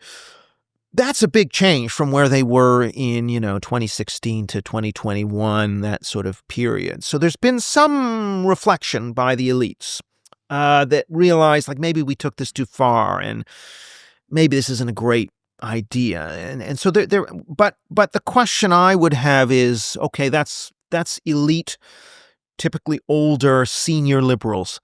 that's a big change from where they were in, 2016 to 2021, that sort of period. So there's been some reflection by the elites that realize, like, maybe we took this too far and maybe this isn't a great idea. And so but the question I would have is, okay, that's elite, typically older senior liberals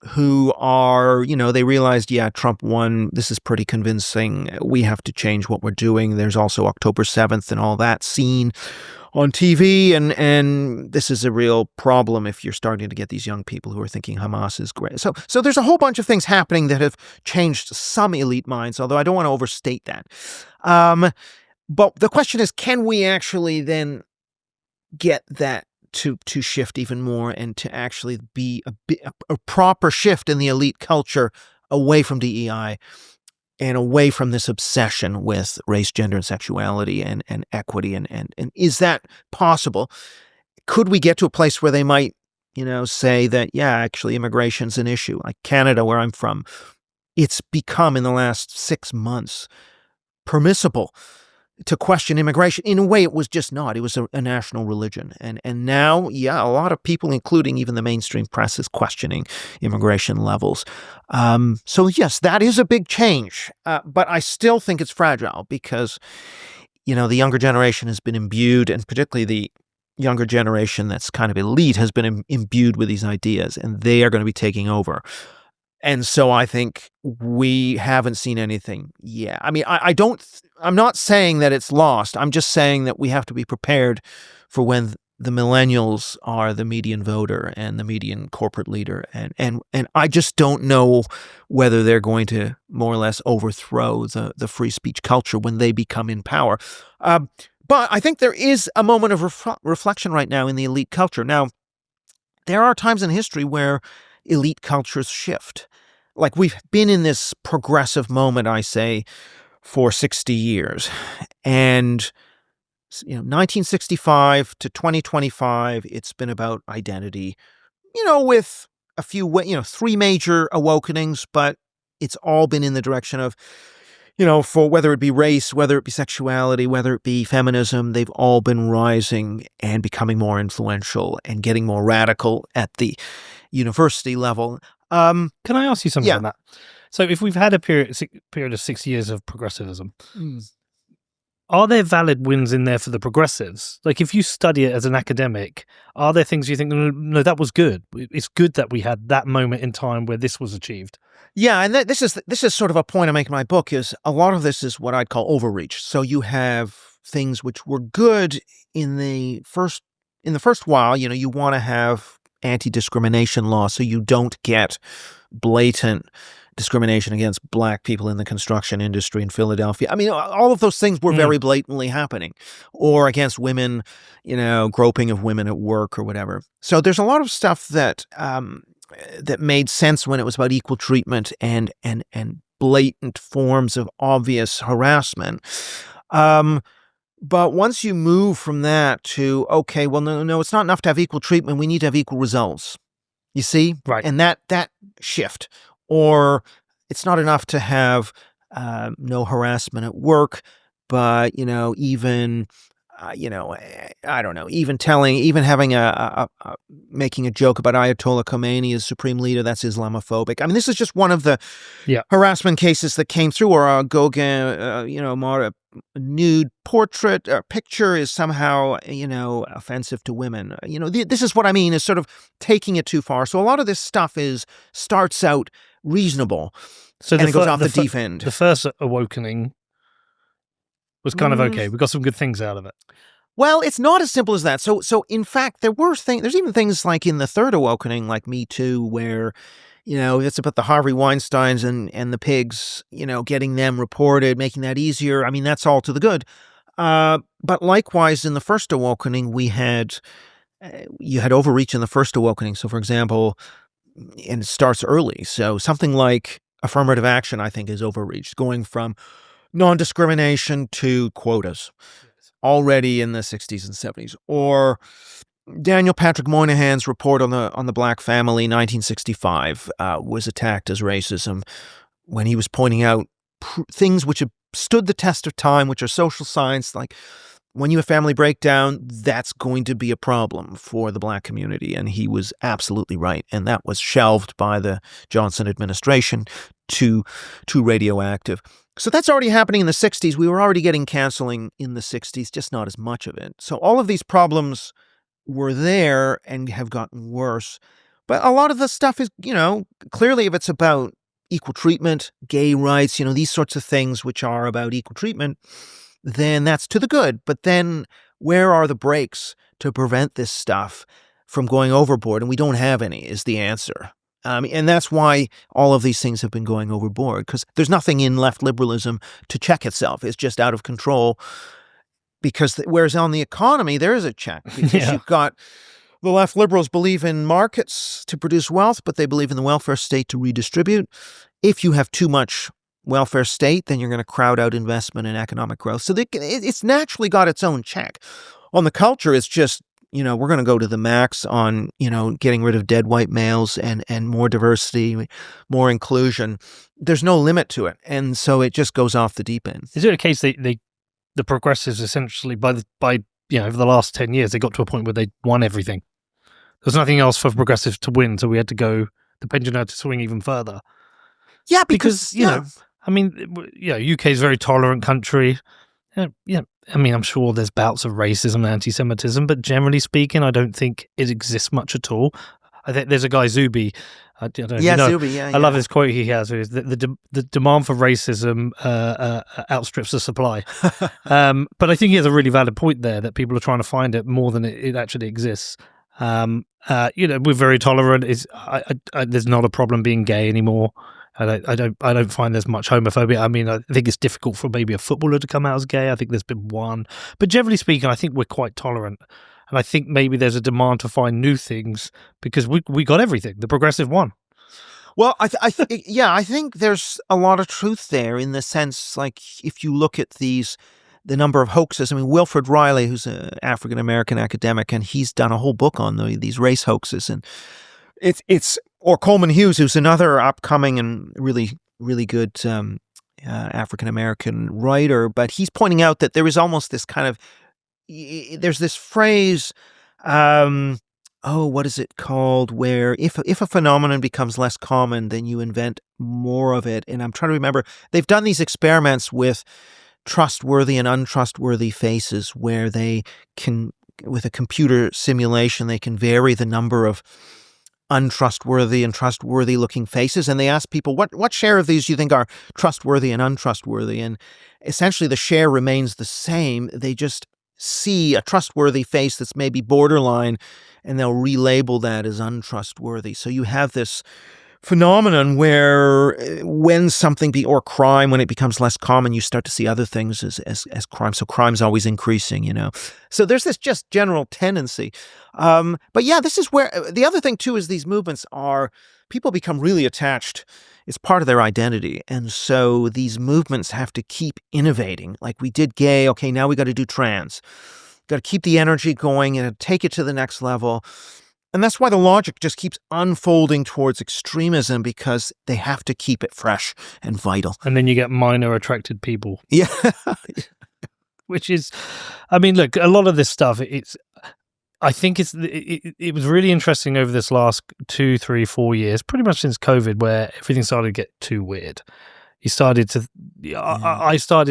who are, they realized, Trump won. This is pretty convincing. We have to change what we're doing. There's also October 7th and all that seen on TV. And this is a real problem if you're starting to get these young people who are thinking Hamas is great. So there's a whole bunch of things happening that have changed some elite minds, although I don't want to overstate that. But the question is, can we actually then get that to shift even more and to actually be a proper shift in the elite culture away from DEI and away from this obsession with race, gender, and sexuality and equity? And is that possible? Could we get to a place where they might say that, yeah, actually immigration's an issue. Like Canada, where I'm from, it's become in the last 6 months permissible to question immigration. In a way, it was just not. It was a national religion. And now, yeah, a lot of people, including even the mainstream press, is questioning immigration levels. So yes, that is a big change. But I still think it's fragile because, the younger generation has been imbued, and particularly the younger generation that's kind of elite has been imbued with these ideas, and they are going to be taking over. And so I think we haven't seen anything yet. I mean, I'm not saying that it's lost. I'm just saying that we have to be prepared for when the millennials are the median voter and the median corporate leader. And I just don't know whether they're going to more or less overthrow the free speech culture when they become in power. But I think there is a moment of reflection right now in the elite culture. Now, there are times in history where elite cultures shift. Like we've been in this progressive moment, I say, for 60 years. And 1965 to 2025, it's been about identity, with a few, 3 major awakenings, but it's all been in the direction of, for whether it be race, whether it be sexuality, whether it be feminism, they've all been rising and becoming more influential and getting more radical at the university level. Can I ask you something on that? So if we've had a period of 6 years of progressivism, are there valid wins in there for the progressives? Like if you study it as an academic, are there things you think, no, that was good. It's good that we had that moment in time where this was achieved. Yeah, and this is sort of a point I make in my book, is a lot of this is what I'd call overreach. So you have things which were good in the first while. You want to have anti-discrimination law so you don't get blatant discrimination against black people in the construction industry in Philadelphia. I mean, all of those things were very blatantly happening, or against women, groping of women at work or whatever. So there's a lot of stuff that that made sense when it was about equal treatment and blatant forms of obvious harassment. But once you move from that to, okay, well, no, it's not enough to have equal treatment. We need to have equal results. You see? Right. And that shift. Or it's not enough to have no harassment at work, but, even, I don't know, even having making a joke about Ayatollah Khomeini as supreme leader, that's Islamophobic. I mean, this is just one of the harassment cases that came through, or a Gauguin, nude portrait or picture is somehow, offensive to women. This is what I mean, is sort of taking it too far. So a lot of this stuff starts out reasonable, and it goes off the deep end. The first awakening was kind of okay. We got some good things out of it. Well, it's not as simple as that. So in fact, there's even things like in the third awakening, like Me Too, where, it's about the Harvey Weinsteins and the pigs, getting them reported, making that easier. I mean, that's all to the good. But likewise, in the first awakening, you had overreach in the first awakening. So, for example, and it starts early. So something like affirmative action, I think, is overreach, going from non-discrimination to quotas already in the 60s and 70s. Or Daniel Patrick Moynihan's report on the Black family, 1965, was attacked as racism when he was pointing out things which have stood the test of time, which are social science, like when you have family breakdown, that's going to be a problem for the Black community. And he was absolutely right. And that was shelved by the Johnson administration, too radioactive. So that's already happening in the 60s. We were already getting canceling in the 60s, just not as much of it. So all of these problems were there and have gotten worse. But a lot of the stuff is, clearly if it's about equal treatment, gay rights, these sorts of things which are about equal treatment, then that's to the good. But then where are the brakes to prevent this stuff from going overboard? And we don't have any, is the answer. And that's why all of these things have been going overboard, because there's nothing in left liberalism to check itself. It's just out of control. Whereas on the economy, there is a check. Because you've got the left liberals believe in markets to produce wealth, but they believe in the welfare state to redistribute. If you have too much welfare state, then you're going to crowd out investment and economic growth. So it's naturally got its own check. On the culture, it's just we're going to go to the max on, getting rid of dead white males and more diversity, more inclusion. There's no limit to it. And so it just goes off the deep end. Is it a case the progressives essentially by over the last 10 years, they got to a point where they won everything? There's nothing else for progressives to win. So we had to go, the pendulum had to swing even further. Yeah, because UK is a very tolerant country. I'm sure there's bouts of racism and anti-Semitism, but generally speaking, I don't think it exists much at all. I think there's a guy, Zuby. I don't know. Zuby, yeah. I love this quote he has, is the demand for racism outstrips the supply. But I think he has a really valid point there, that people are trying to find it more than it actually exists. We're very tolerant. There's not a problem being gay anymore. I don't find there's much homophobia. I mean, I think it's difficult for maybe a footballer to come out as gay. I think there's been one, but generally speaking, I think we're quite tolerant, and I think maybe there's a demand to find new things because we got everything. The progressive won. Well, I think there's a lot of truth there in the sense, like if you look at the number of hoaxes. I mean, Wilfred Riley, who's an African American academic, and he's done a whole book on these race hoaxes, and or Coleman Hughes, who's another upcoming and really, really good African-American writer. But he's pointing out that there is almost this kind of, there's this phrase, what is it called, where if a phenomenon becomes less common, then you invent more of it. And I'm trying to remember, they've done these experiments with trustworthy and untrustworthy faces where they can, with a computer simulation, they can vary the number of untrustworthy and trustworthy looking faces, and they ask people what share of these do you think are trustworthy and untrustworthy, and essentially the share remains the same. They just see a trustworthy face that's maybe borderline, and they'll relabel that as untrustworthy. So you have this phenomenon where when something or crime, when it becomes less common, you start to see other things as crime. So crime's always increasing, So there's this just general tendency. But yeah, this is where the other thing too is these movements people become really attached. It's part of their identity. And so these movements have to keep innovating. Like we did gay. Okay, now we got to do trans. Got to keep the energy going and take it to the next level. And that's why the logic just keeps unfolding towards extremism, because they have to keep it fresh and vital. And then you get minor attracted people. Yeah. Which is, I mean, look, a lot of this stuff, I think it was really interesting over this last 2, 3, 4 years, pretty much since COVID, where everything started to get too weird. I started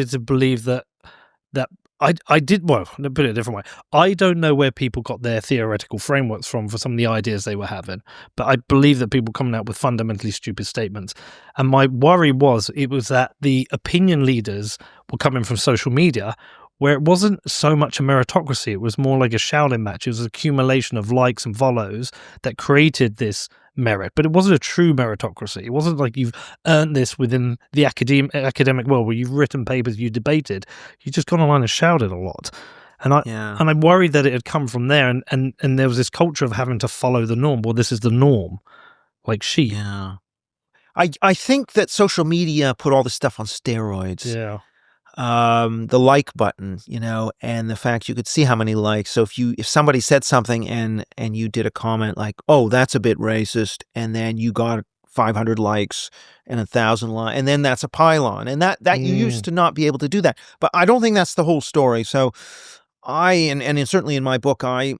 to believe that I did, well, to put it a different way, I don't know where people got their theoretical frameworks from for some of the ideas they were having, but I believe that people coming out with fundamentally stupid statements. And my worry was that the opinion leaders were coming from social media, where it wasn't so much a meritocracy. It was more like a shouting match. It was an accumulation of likes and follows that created this merit, but it wasn't a true meritocracy. It wasn't like you've earned this within the academic world where you've written papers, you debated. You just got online and shouted a lot. And I worried that it had come from there, and there was this culture of having to follow the norm. Well, this is the norm, like sheep. Yeah. I think that social media put all this stuff on steroids. Yeah. The like button, and the fact you could see how many likes. So if somebody said something and you did a comment like, "Oh, that's a bit racist," and then you got 500 likes and 1,000 likes, and then that's a pylon, and that you used to not be able to do that. But I don't think that's the whole story. So and certainly in my book, my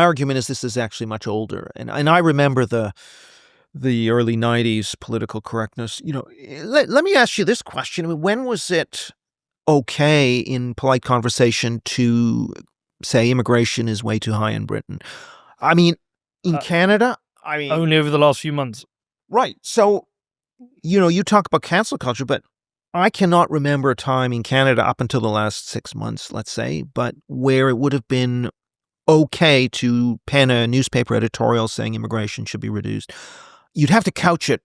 argument is this is actually much older, and I remember the early 90s political correctness. Let me ask you this question: I mean, when was it okay in polite conversation to say immigration is way too high in Britain? I mean, in Canada, only over the last few months. Right. So, you talk about cancel culture, but I cannot remember a time in Canada up until the last 6 months, let's say, but where it would have been okay to pen a newspaper editorial saying immigration should be reduced. You'd have to couch it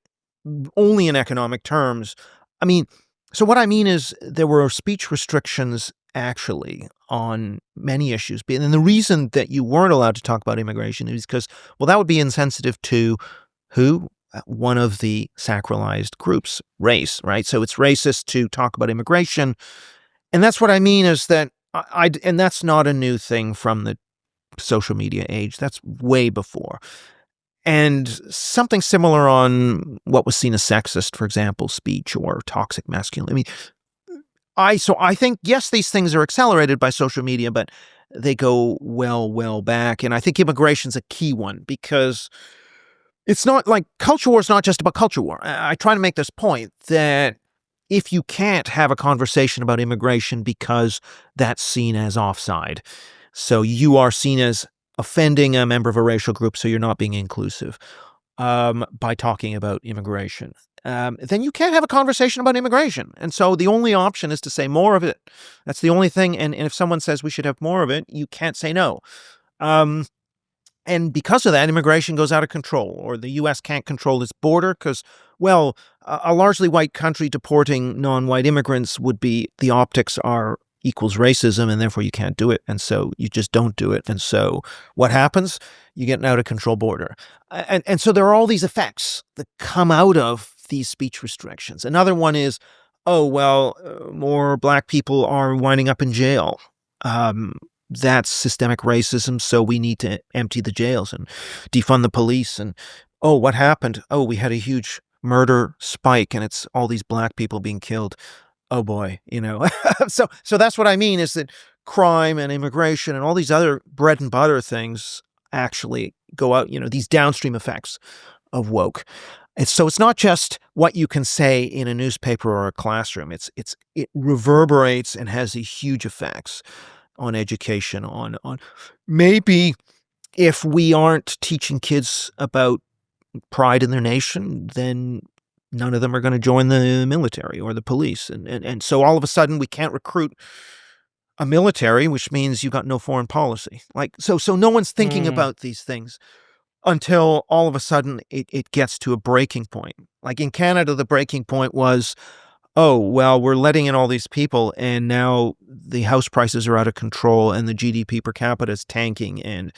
only in economic terms. I mean, so what I mean is there were speech restrictions actually on many issues. And the reason that you weren't allowed to talk about immigration is because, well, that would be insensitive to who? One of the sacralized groups, race, right? So it's racist to talk about immigration. And that's what I mean is that and that's not a new thing from the social media age. That's way before. And something similar on what was seen as sexist, for example, speech or toxic masculinity. I think, yes, these things are accelerated by social media, but they go well back. And I think immigration's a key one, because it's not like culture war is not just about culture war. I try to make this point that if you can't have a conversation about immigration because that's seen as offside, so you are seen as offending a member of a racial group, so you're not being inclusive by talking about immigration, then you can't have a conversation about immigration. And so the only option is to say more of it. That's the only thing. And if someone says we should have more of it, you can't say no. And because of that, immigration goes out of control, or the U.S. can't control its border because, well, a largely white country deporting non-white immigrants would be, the optics are equals racism, and therefore you can't do it. And so you just don't do it. And so what happens? You get an out-of-control border. And so there are all these effects that come out of these speech restrictions. Another one is, more black people are winding up in jail. That's systemic racism, so we need to empty the jails and defund the police. And, what happened? We had a huge murder spike, and it's all these black people being killed. Oh boy, So that's what I mean, is that crime and immigration and all these other bread and butter things actually go out, these downstream effects of woke. So it's not just what you can say in a newspaper or a classroom. It reverberates and has these huge effects on education, on maybe if we aren't teaching kids about pride in their nation, then none of them are going to join the military or the police. And so all of a sudden we can't recruit a military, which means you got no foreign policy. So no one's thinking about these things until all of a sudden it gets to a breaking point. Like in Canada, the breaking point was, we're letting in all these people, and now the house prices are out of control and the GDP per capita is tanking, and,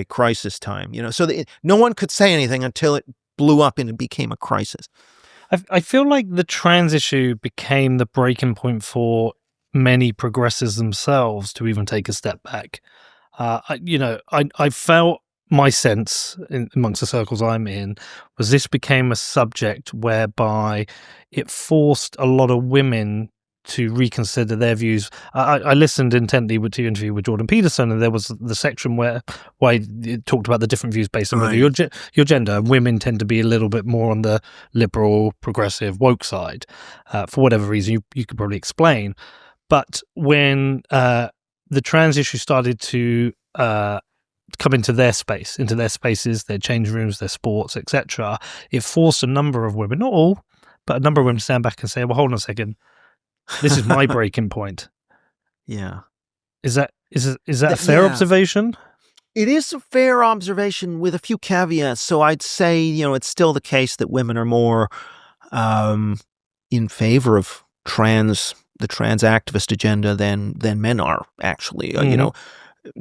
crisis time. So no one could say anything until it blew up and it became a crisis. I feel like the trans issue became the breaking point for many progressives themselves to even take a step back. I felt, my sense amongst the circles I'm in was this became a subject whereby it forced a lot of women to reconsider their views. I listened intently to your interview with Jordan Peterson, and there was the section where it talked about the different views based on whether your gender. Women tend to be a little bit more on the liberal, progressive, woke side, for whatever reason you could probably explain. But when the trans issue started to come into their spaces, their changing rooms, their sports, etc., it forced a number of women, not all, but a number of women to stand back and say, well, hold on a second, this is my breaking point. Yeah. Is that a fair observation? It is a fair observation with a few caveats. So I'd say, it's still the case that women are more in favor of the trans activist agenda than men are, actually.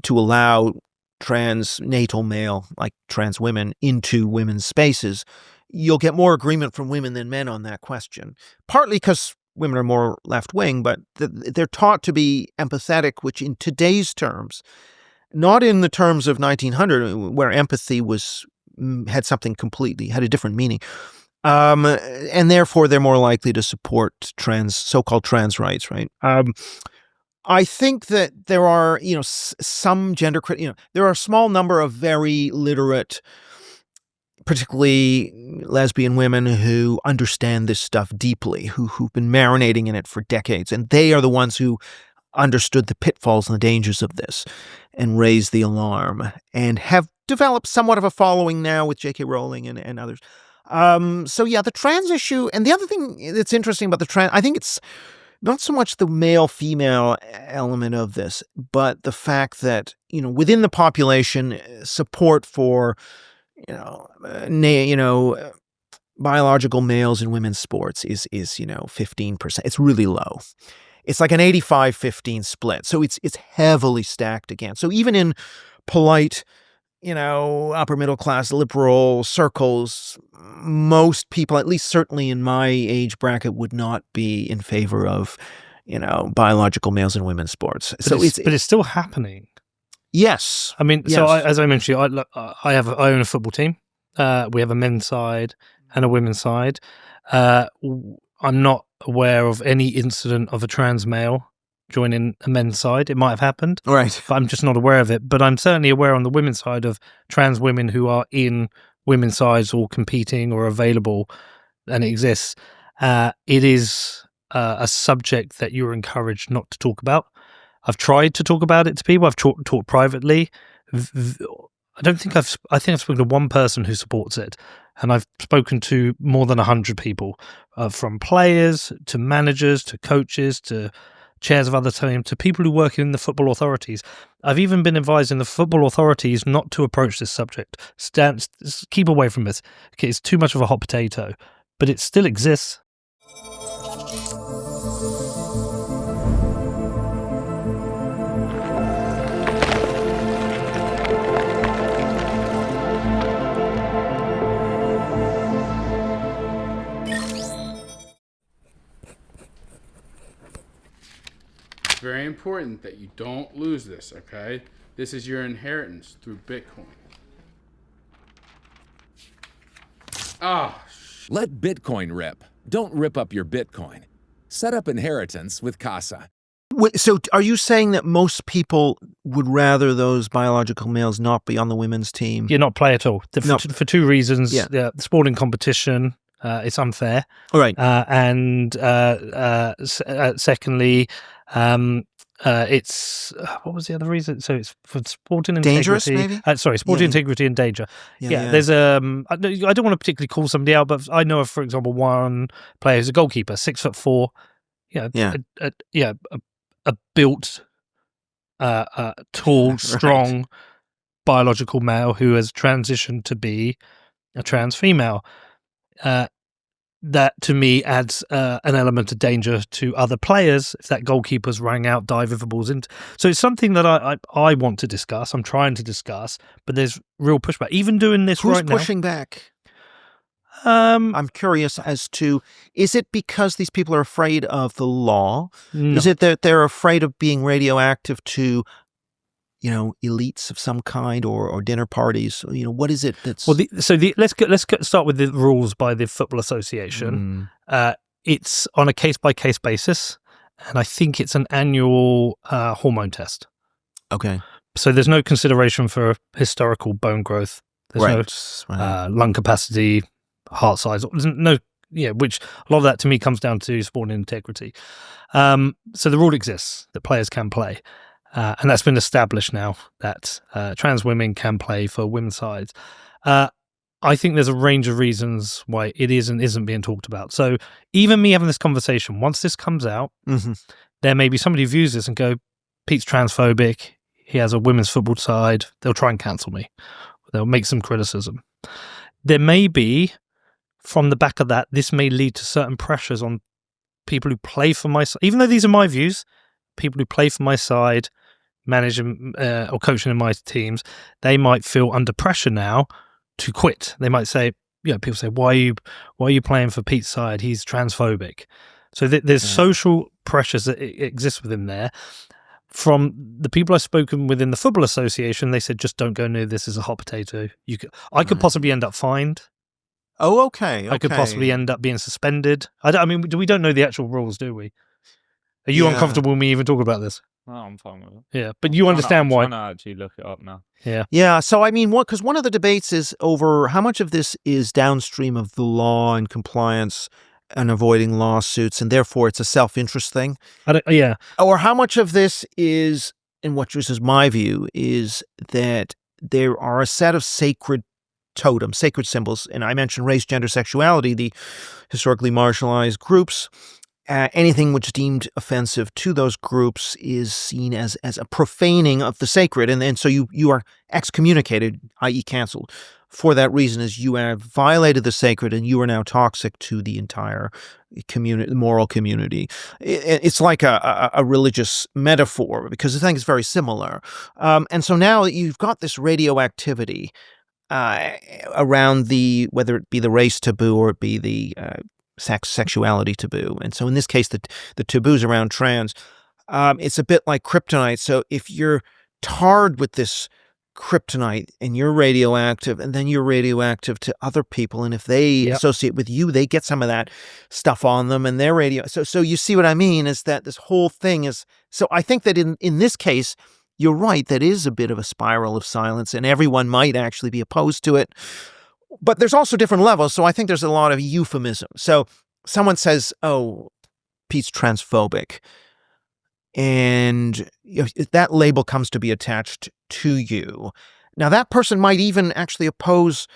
To allow trans natal male, like trans women, into women's spaces, you'll get more agreement from women than men on that question. Partly because women are more left-wing, but they're taught to be empathetic, which in today's terms, not in the terms of 1900, where empathy had a different meaning. And therefore they're more likely to support so-called trans rights, right? I think that there are, some gender, there are a small number of very literate, particularly lesbian women who understand this stuff deeply, who've been marinating in it for decades. And they are the ones who understood the pitfalls and the dangers of this and raised the alarm and have developed somewhat of a following now with J.K. Rowling and others. The trans issue, and the other thing that's interesting about the trans, I think it's not so much the male-female element of this, but the fact that, within the population, support for, biological males in women's sports is 15%. It's really low. It's like an 85-15 split. So it's heavily stacked again. So even in polite, upper middle class liberal circles, most people, at least certainly in my age bracket, would not be in favor of, biological males in women's sports. But it's still happening. Yes. I mean, yes. so as I mentioned, I own a football team. We have a men's side and a women's side. I'm not aware of any incident of a trans male joining a men's side. It might have happened. Right. But I'm just not aware of it. But I'm certainly aware on the women's side of trans women who are in women's sides or competing or available, and it exists. It is a subject that you're encouraged not to talk about. I've tried to talk about it to people. I've talked privately. I think I've spoken to one person who supports it, and I've spoken to more than 100 people, from players to managers to coaches to chairs of other teams to people who work in the football authorities. I've even been advising the football authorities not to approach this subject. Keep away from it. Okay, it's too much of a hot potato, but it still exists. Very important that you don't lose this, okay? This is your inheritance through Bitcoin. Let Bitcoin rip. Don't rip up your Bitcoin. Set up inheritance with Casa. So are you saying that most people would rather those biological males not be on the women's team? Yeah, not play at all. For two reasons. Yeah. The sporting competition, it's unfair. All right. And secondly, it's what was the other reason? So it's for sporting integrity. Dangerous, maybe? Sporting integrity and danger. Yeah. There's I don't want to particularly call somebody out, but I know of, for example, one player who's a goalkeeper, 6'4". A built, tall, strong, biological male who has transitioned to be a trans female. That to me adds an element of danger to other players if that goalkeeper's rang out, dive with the balls in. So it's something that I want to discuss. I'm trying to discuss, but there's real pushback. Even doing this Who's right now. Who's pushing back? I'm curious as to, is it because these people are afraid of the law? No. Is it that they're afraid of being radioactive to, elites of some kind or dinner parties? What is it that's... Well, let's start with the rules by the Football Association. It's on a case-by-case basis, and I think it's an annual hormone test. Okay. So there's no consideration for historical bone growth. There's no lung capacity, heart size. Which a lot of that to me comes down to sporting integrity. So the rule exists that players can play. And that's been established now that trans women can play for women's sides. I think there's a range of reasons why it is and isn't being talked about. So even me having this conversation, once this comes out, there may be somebody who views this and go, Pete's transphobic, he has a women's football side, they'll try and cancel me. They'll make some criticism. There may be, from the back of that, this may lead to certain pressures on people who play for my side. Even though these are my views, people who play for my side, managing or coaching in my teams, they might feel under pressure now to quit. They might say, people say, why are you playing for Pete's side? He's transphobic. So there's social pressures that exist within there. From the people I've spoken with in the Football Association, they said, just don't go near this as a hot potato. I could possibly end up fined. Oh, okay. I could possibly end up being suspended. We don't know the actual rules, do we? Are you uncomfortable when we even talk about this? No, I'm fine with it. Yeah, but you understand why. I'm trying to actually look it up now. Yeah. Yeah, so because one of the debates is over how much of this is downstream of the law and compliance and avoiding lawsuits, and therefore it's a self-interest thing. Or how much of this is, and what this is my view, is that there are a set of sacred totems, sacred symbols, and I mentioned race, gender, sexuality, the historically marginalized groups. Anything which deemed offensive to those groups is seen as a profaning of the sacred, and so you are excommunicated, i.e. canceled, for that reason, as you have violated the sacred and you are now toxic to the entire community, the moral community. It's like a religious metaphor, because I think it's very similar. And so now you've got this radioactivity around whether it be the race taboo or it be the sexuality taboo. And so in this case, the taboos around trans, it's a bit like kryptonite. So if you're tarred with this kryptonite and you're radioactive, and then you're radioactive to other people, and if they associate with you, they get some of that stuff on them, and they're radio. So you see what I mean, is that this whole thing is, so I think that in this case, you're right, that is a bit of a spiral of silence, and everyone might actually be opposed to it. But there's also different levels, so I think there's a lot of euphemism. So someone says, oh, Pete's transphobic, and that label comes to be attached to you. Now, that person might even actually oppose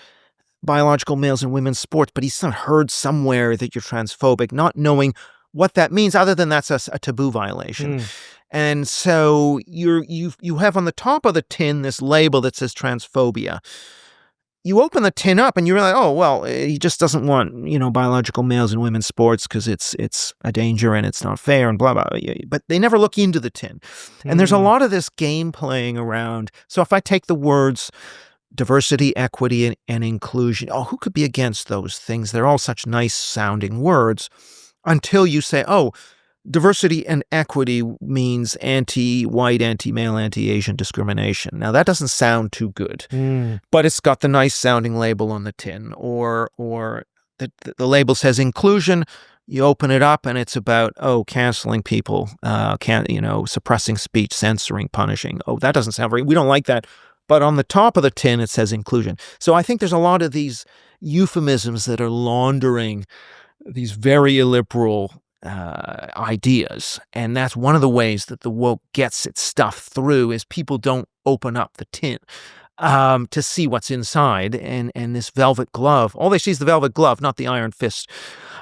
biological males in women's sports, but he's heard somewhere that you're transphobic, not knowing what that means, other than that's a taboo violation. And so you have on the top of the tin this label that says transphobia. You open the tin up and you realize, oh, well, he just doesn't want, biological males in women's sports because it's a danger and it's not fair and blah, blah. But they never look into the tin. And there's a lot of this game playing around. So if I take the words diversity, equity, and inclusion, who could be against those things? They're all such nice sounding words until you say, oh, diversity and equity means anti-white, anti-male, anti-Asian discrimination. Now, that doesn't sound too good, but it's got the nice sounding label on the tin. Or the label says inclusion. You open it up and it's about, canceling people, suppressing speech, censoring, punishing. Oh, that doesn't sound we don't like that. But on the top of the tin, it says inclusion. So I think there's a lot of these euphemisms that are laundering these very illiberal ideas, and that's one of the ways that the woke gets its stuff through, is people don't open up the tin to see what's inside, and this velvet glove, all they see is the velvet glove, not the iron fist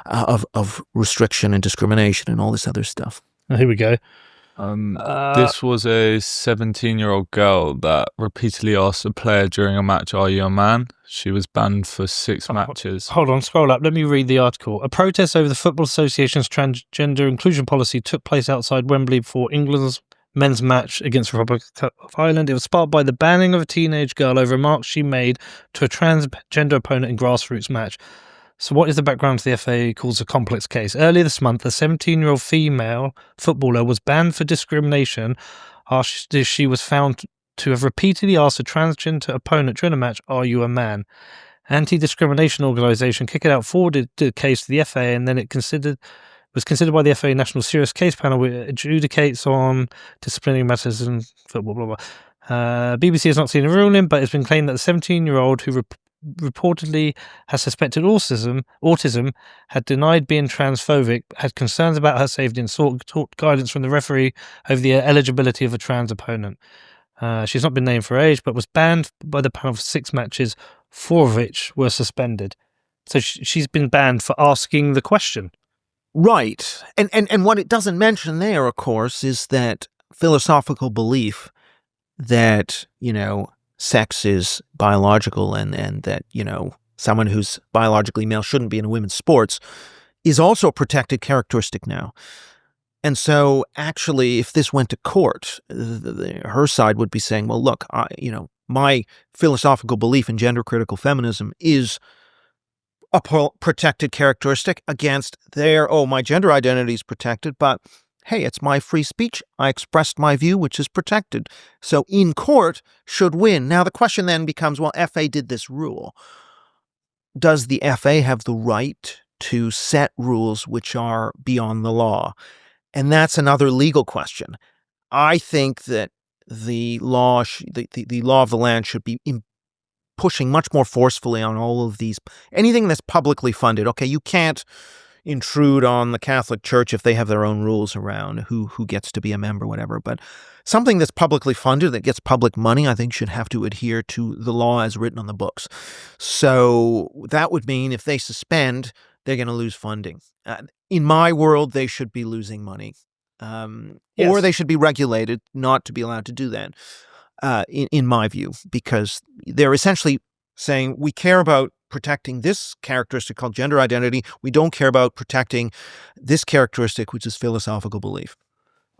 of restriction and discrimination and all this other stuff. Here we go. This was a 17-year-old girl that repeatedly asked a player during a match, "Are you a man?" She was banned for 6 matches. Hold on, scroll up. Let me read the article. A protest over the Football Association's transgender inclusion policy took place outside Wembley for England's men's match against the Republic of Ireland. It was sparked by the banning of a teenage girl over remarks she made to a transgender opponent in grassroots match. So what is the background to the FA calls a complex case? Earlier this month, a 17-year-old female footballer was banned for discrimination after she was found to have repeatedly asked a transgender opponent during a match, "Are you a man?" Anti-discrimination organisation Kick It Out forwarded the case to the FA, and then it was considered by the FA National Serious Case Panel, which adjudicates on disciplinary matters in football, blah, blah. BBC has not seen a ruling, but it's been claimed that the 17-year-old who reportedly has suspected autism, had denied being transphobic, had concerns about her safety, and sought guidance from the referee over the eligibility of a trans opponent. She's not been named for age, but was banned by the panel for 6 matches, 4 of which were suspended. So she's been banned for asking the question. Right. And what it doesn't mention there, of course, is that philosophical belief that, sex is biological and that, someone who's biologically male shouldn't be in women's sports is also a protected characteristic now. And so actually, if this went to court, her side would be saying, well, look, my philosophical belief in gender critical feminism is a protected characteristic against my gender identity is protected, but hey, it's my free speech. I expressed my view, which is protected. So in court should win. Now the question then becomes, well, FA did this rule. Does the FA have the right to set rules which are beyond the law? And that's another legal question. I think that the law, the law of the land should be pushing much more forcefully on all of these, anything that's publicly funded. Okay, you can't intrude on the Catholic Church if they have their own rules around who gets to be a member, whatever. But something that's publicly funded, that gets public money, I think should have to adhere to the law as written on the books. So that would mean if they suspend, they're going to lose funding. In my world, they should be losing money. Yes. Or they should be regulated not to be allowed to do that, in my view, because they're essentially saying we care about protecting this characteristic called gender identity. We don't care about protecting this characteristic, which is philosophical belief.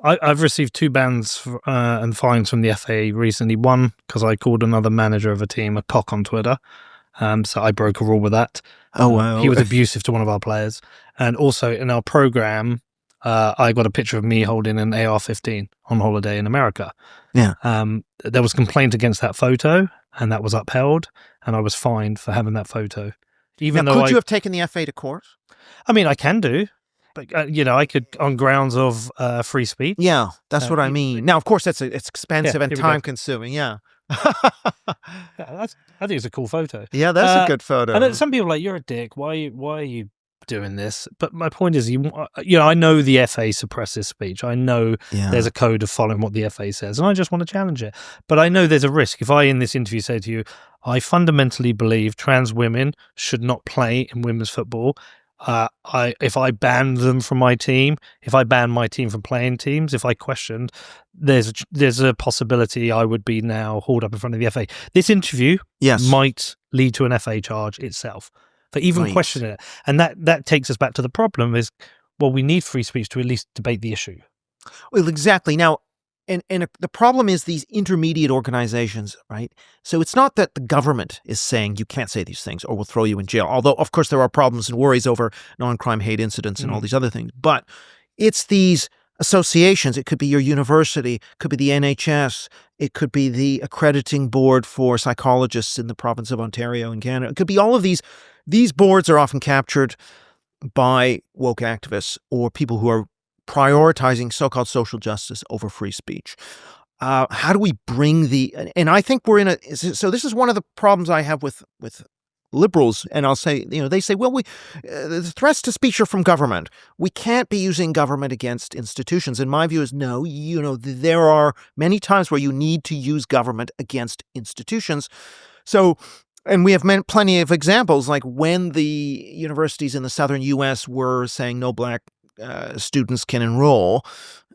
I've received 2 bans and fines from the FA recently. One, because I called another manager of a team a cock on Twitter. So I broke a rule with that. Oh, wow. He was abusive to one of our players. And also in our program, I got a picture of me holding an AR-15 on holiday in America. Yeah. There was complaint against that photo, and that was upheld, and I was fined for having that photo. Even now, though could you have taken the FA to court? I mean, I can do, but I could on grounds of free speech. Yeah, that's what I mean. Now, of course, it's expensive and here we go. time-consuming. Yeah. I think it's a cool photo. Yeah, that's a good photo. And then some people are like, you're a dick. Why are you doing this? But my point is, I know the FA suppresses speech. I know there's a code of following what the FA says, and I just want to challenge it. But I know there's a risk. If I, in this interview, say to you, I fundamentally believe trans women should not play in women's football. If I banned them from my team, if I banned my team from playing teams, if I questioned, there's a possibility I would be now hauled up in front of the FA. This interview might lead to an FA charge itself for even questioning it. And that takes us back to the problem is, well, we need free speech to at least debate the issue. Well, exactly. Now, and the problem is these intermediate organizations, right? So it's not that the government is saying you can't say these things or we'll throw you in jail. Although, of course, there are problems and worries over non-crime hate incidents and all these other things. But it's these associations. It could be your university, it could be the NHS, it could be the accrediting board for psychologists in the province of Ontario in Canada. It could be all of these. These boards are often captured by woke activists or people who are prioritizing so-called social justice over free speech. How do we bring and I think we're so this is one of the problems I have with liberals, and I'll say, they say, well, the threats to speech are from government. We can't be using government against institutions. And my view is no, there are many times where you need to use government against institutions. So, and we have plenty of examples, like when the universities in the southern U.S. were saying no black students can enroll,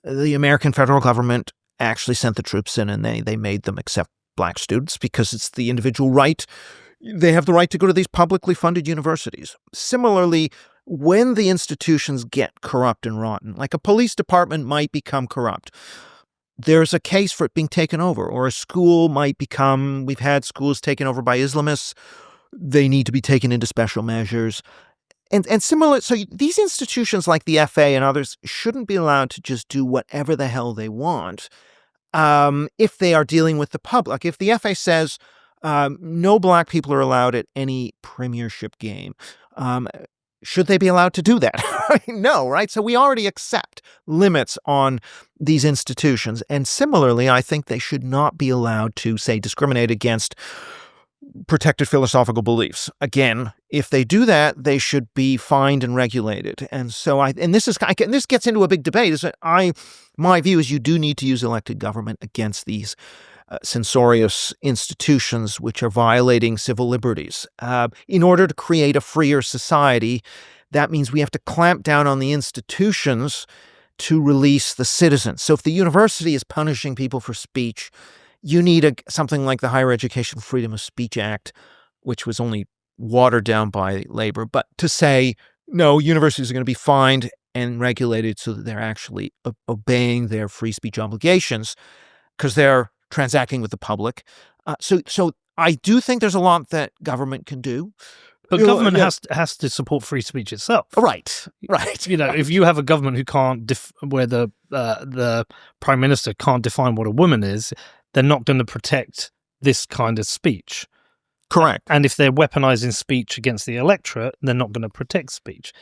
the American federal government actually sent the troops in and they made them accept black students because it's the individual right. They have the right to go to these publicly funded universities. Similarly, when the institutions get corrupt and rotten, like a police department might become corrupt, there's a case for it being taken over, or a school might become, we've had schools taken over by Islamists. They need to be taken into special measures. And similar, so these institutions like the FA and others shouldn't be allowed to just do whatever the hell they want if they are dealing with the public. If the FA says no black people are allowed at any premiership game, should they be allowed to do that? No, right? So we already accept limits on these institutions. And similarly, I think they should not be allowed to, say, discriminate against protected philosophical beliefs. Again, if they do that, they should be fined and regulated. And so this gets into a big debate. My view is you do need to use elected government against these censorious institutions which are violating civil liberties. In order to create a freer society, that means we have to clamp down on the institutions to release the citizens. So if the university is punishing people for speech, you need something like the Higher Education Freedom of Speech Act, which was only watered down by Labor, but to say, no, universities are going to be fined and regulated so that they're actually obeying their free speech obligations because they're transacting with the public. So I do think there's a lot that government can do. But government has to support free speech itself. Right. If you have a government who can't, where the prime minister can't define what a woman is, they're not going to protect this kind of speech. Correct. And if they're weaponizing speech against the electorate, they're not going to protect speech.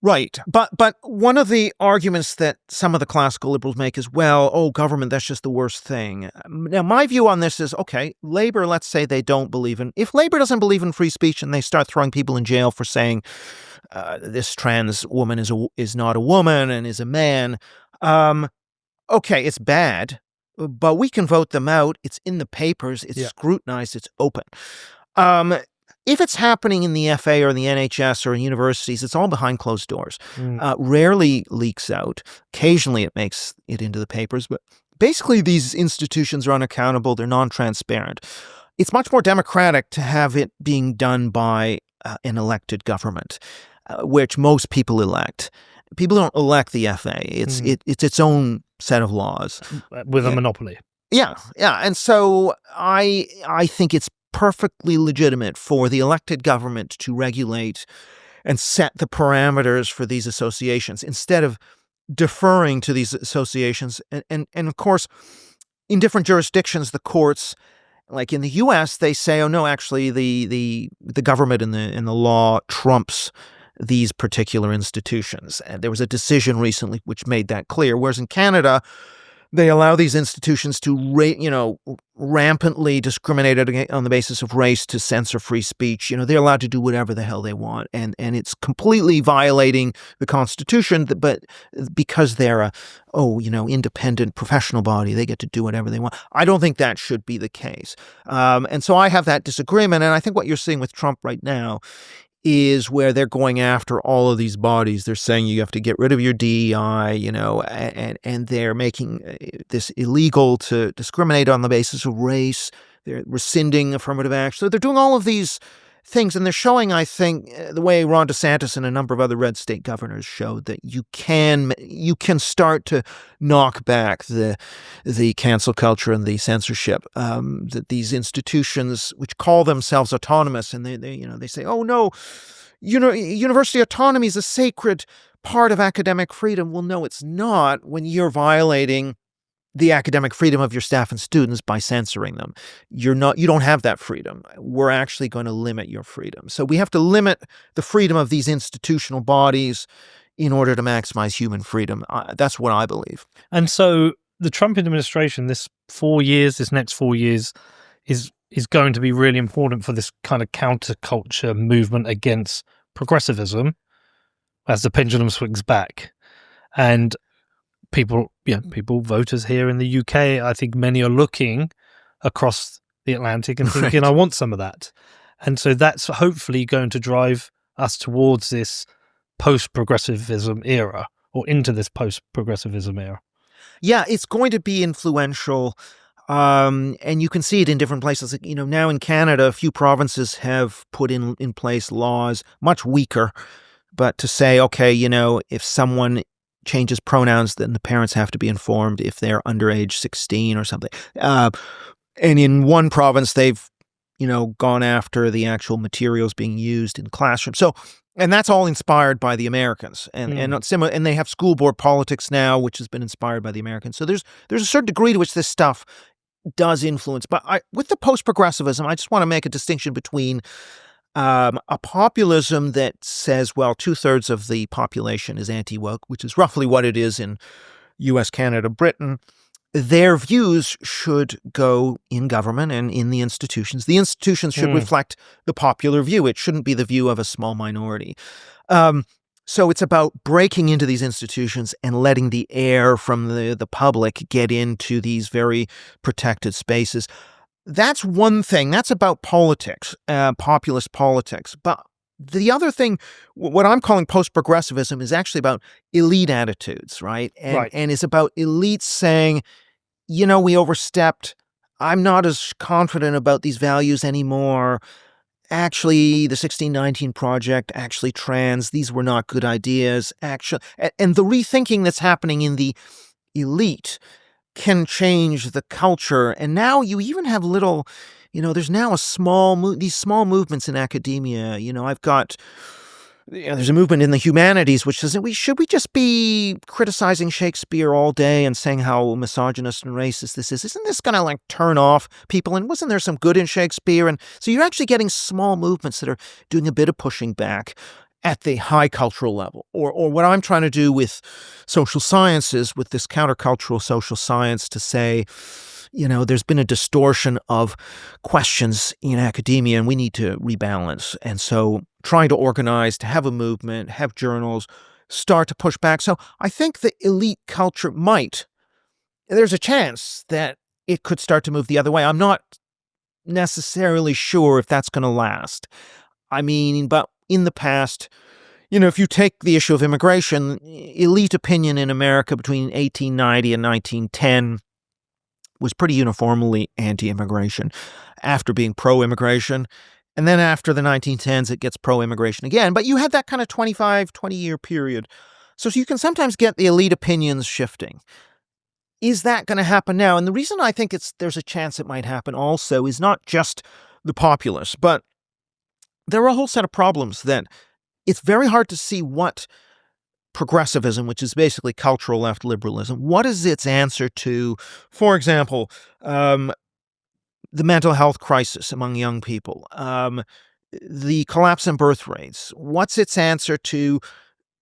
Right. But one of the arguments that some of the classical liberals make is, well, government, that's just the worst thing. Now, my view on this is, okay, Labor, let's say they don't believe if Labor doesn't believe in free speech and they start throwing people in jail for saying this trans woman is not a woman and is a man, okay, it's bad. But we can vote them out. It's in the papers. It's scrutinized. It's open. If it's happening in the FA or the NHS or in universities, it's all behind closed doors. Rarely leaks out. Occasionally it makes it into the papers. But basically these institutions are unaccountable. They're non-transparent. It's much more democratic to have it being done by an elected government, which most people elect. People don't elect the FA. It's its own set of laws with a monopoly. Yeah. And so I think it's perfectly legitimate for the elected government to regulate and set the parameters for these associations instead of deferring to these associations. And of course, in different jurisdictions, the courts, like in the U.S., they say, oh no, actually the government and the law trumps these particular institutions. And there was a decision recently which made that clear. Whereas in Canada, they allow these institutions to, rampantly discriminate on the basis of race to censor free speech. They're allowed to do whatever the hell they want. And it's completely violating the Constitution, but because they're independent professional body, they get to do whatever they want. I don't think that should be the case. And so I have that disagreement. And I think what you're seeing with Trump right now is where they're going after all of these bodies. They're saying you have to get rid of your DEI, and they're making this illegal to discriminate on the basis of race. They're rescinding affirmative action. So they're doing all of these things, and they're showing, I think, the way Ron DeSantis and a number of other red state governors showed that you can start to knock back the cancel culture and the censorship, that these institutions which call themselves autonomous, and they say, oh no, university autonomy is a sacred part of academic freedom. Well, no, it's not when you're violating the academic freedom of your staff and students by censoring them. You don't have that freedom. We're actually going to limit your freedom. So we have to limit the freedom of these institutional bodies in order to maximize human freedom. That's what I believe. And so the Trump administration, this next 4 years is going to be really important for this kind of counterculture movement against progressivism as the pendulum swings back. And people, voters here in the UK, I think many are looking across the Atlantic and thinking, I want some of that. And so that's hopefully going to drive us towards this post-progressivism era, or into this post-progressivism era. Yeah, it's going to be influential. And you can see it in different places. Now in Canada, a few provinces have put in place laws, much weaker, but to say, okay, if someone changes pronouns, then the parents have to be informed if they're under age 16 or something. And in one province, they've, gone after the actual materials being used in classrooms. So, and that's all inspired by the Americans, and similar. And they have school board politics now, which has been inspired by the Americans. So there's a certain degree to which this stuff does influence. But with the post-progressivism, I just want to make a distinction between a populism that says, well, 2/3 of the population is anti-woke, which is roughly what it is in U.S., Canada, Britain. Their views should go in government and in the institutions. The institutions should reflect the popular view. It shouldn't be the view of a small minority. So it's about breaking into these institutions and letting the air from the public get into these very protected spaces. That's one thing. That's about politics, populist politics. But the other thing, what I'm calling post-progressivism, is actually about elite attitudes, right? And it's about elites saying, we overstepped. I'm not as confident about these values anymore. Actually, the 1619 Project, actually trans, these were not good ideas. And the rethinking that's happening in the elite can change the culture. And now you even have little, there's now these small movements in academia. I've got, there's a movement in the humanities which says, should we just be criticizing Shakespeare all day and saying how misogynist and racist this is? Isn't this going to turn off people? And wasn't there some good in Shakespeare? And so you're actually getting small movements that are doing a bit of pushing back at the high cultural level, or what I'm trying to do with social sciences, with this countercultural social science, to say, there's been a distortion of questions in academia and we need to rebalance. And so trying to organize, to have a movement, have journals, start to push back. So I think the elite culture there's a chance that it could start to move the other way. I'm not necessarily sure if that's going to last. But in the past, if you take the issue of immigration, elite opinion in America between 1890 and 1910 was pretty uniformly anti-immigration, after being pro-immigration. And then after the 1910s, it gets pro-immigration again. But you had that kind of 20-year period. So you can sometimes get the elite opinions shifting. Is that going to happen now? And the reason I think there's a chance it might happen also is not just the populace, but there are a whole set of problems that it's very hard to see what progressivism, which is basically cultural left liberalism, what is its answer to, for example, the mental health crisis among young people, the collapse in birth rates? What's its answer to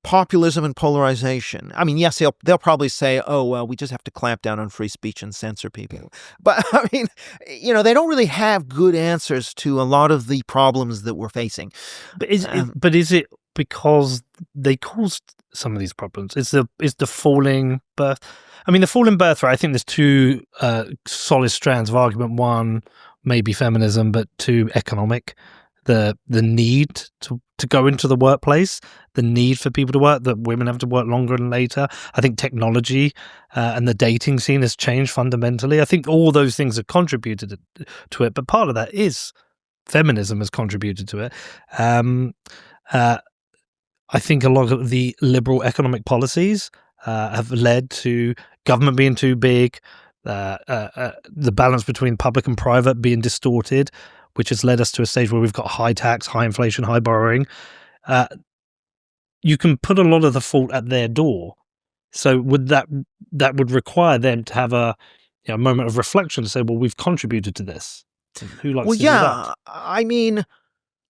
populism and polarization? I mean, yes, they'll probably say, oh, well, we just have to clamp down on free speech and censor people. But, I mean, they don't really have good answers to a lot of the problems that we're facing. But is it because they caused some of these problems? Is the falling birth? I mean, the falling birth rate, I think there's two solid strands of argument. One, maybe feminism, but two, economic. The need to go into the workplace, the need for people to work, that women have to work longer and later. I think technology and the dating scene has changed fundamentally. I think all those things have contributed to it, but part of that is feminism has contributed to it. I think a lot of the liberal economic policies have led to government being too big, the balance between public and private being distorted, which has led us to a stage where we've got high tax, high inflation, high borrowing. You can put a lot of the fault at their door. So that would require them to have a moment of reflection to say, well, we've contributed to this. Who likes to do that? I mean,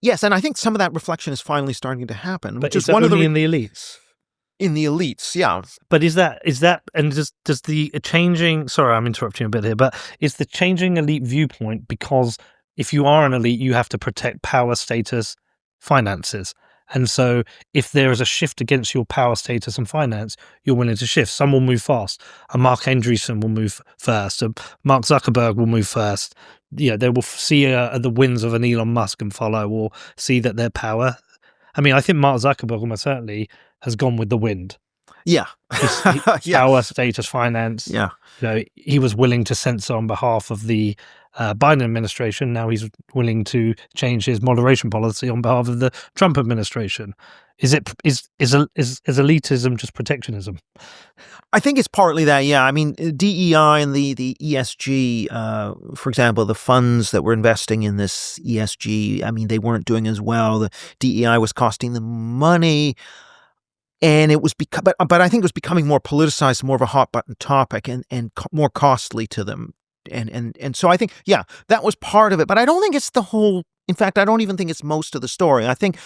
yes, and I think some of that reflection is finally starting to happen. But which is one that of only in the elites? In the elites, yeah. But is that and does the changing? Sorry, I'm interrupting you a bit here, but is the changing elite viewpoint because if you are an elite, you have to protect power, status, finances. And so if there is a shift against your power, status, and finance, you're willing to shift. Some will move fast. A Mark Andreessen will move first. A Mark Zuckerberg will move first. They will see the wins of an Elon Musk and follow, or see that their power. I mean, I think Mark Zuckerberg almost certainly has gone with the wind. Yeah. Power, status, finance. Yeah. He was willing to censor on behalf of the Biden administration. Now he's willing to change his moderation policy on behalf of the Trump administration. Is elitism just protectionism? I think it's partly that, yeah. I mean, DEI and the ESG, for example, the funds that were investing in this ESG, I mean, they weren't doing as well. The DEI was costing them money. And it was but I think it was becoming more politicized, more of a hot button topic, and more costly to them. And so I think, yeah, that was part of it. But I don't think it's the whole. In fact, I don't even think it's most of the story. I think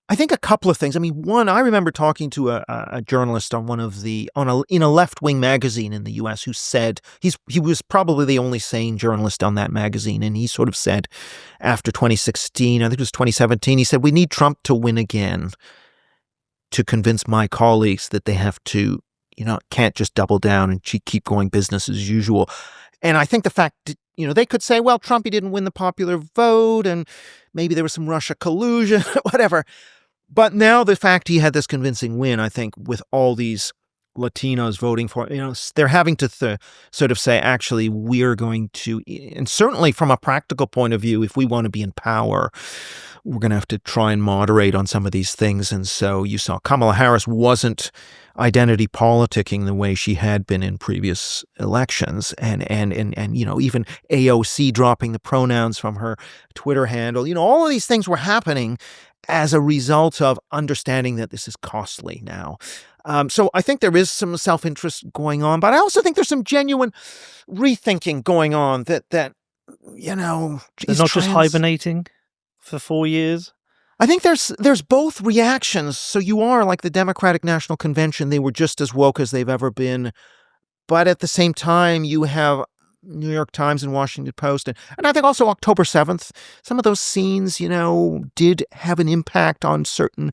a couple of things. I mean, one, I remember talking to a journalist on in a left-wing magazine in the U.S. who said he was probably the only sane journalist on that magazine, and he sort of said after 2016, I think it was 2017, he said, we need Trump to win again to convince my colleagues that they have to, can't just double down and keep going business as usual. And I think the fact, they could say, well, Trump, he didn't win the popular vote and maybe there was some Russia collusion, whatever. But now the fact he had this convincing win, I think, with all these Latinos voting for, they're having to sort of say, actually, we're going to, and certainly from a practical point of view, if we want to be in power, we're going to have to try and moderate on some of these things. And so you saw Kamala Harris wasn't identity politicking the way she had been in previous elections. And even AOC dropping the pronouns from her Twitter handle. All of these things were happening as a result of understanding that this is costly now. So I think there is some self-interest going on, but I also think there's some genuine rethinking going on that they're not just hibernating for 4 years. I think there's both reactions. So you are like the Democratic National Convention; they were just as woke as they've ever been, but at the same time, you have New York Times and Washington Post, and I think also October 7th. Some of those scenes, did have an impact on certain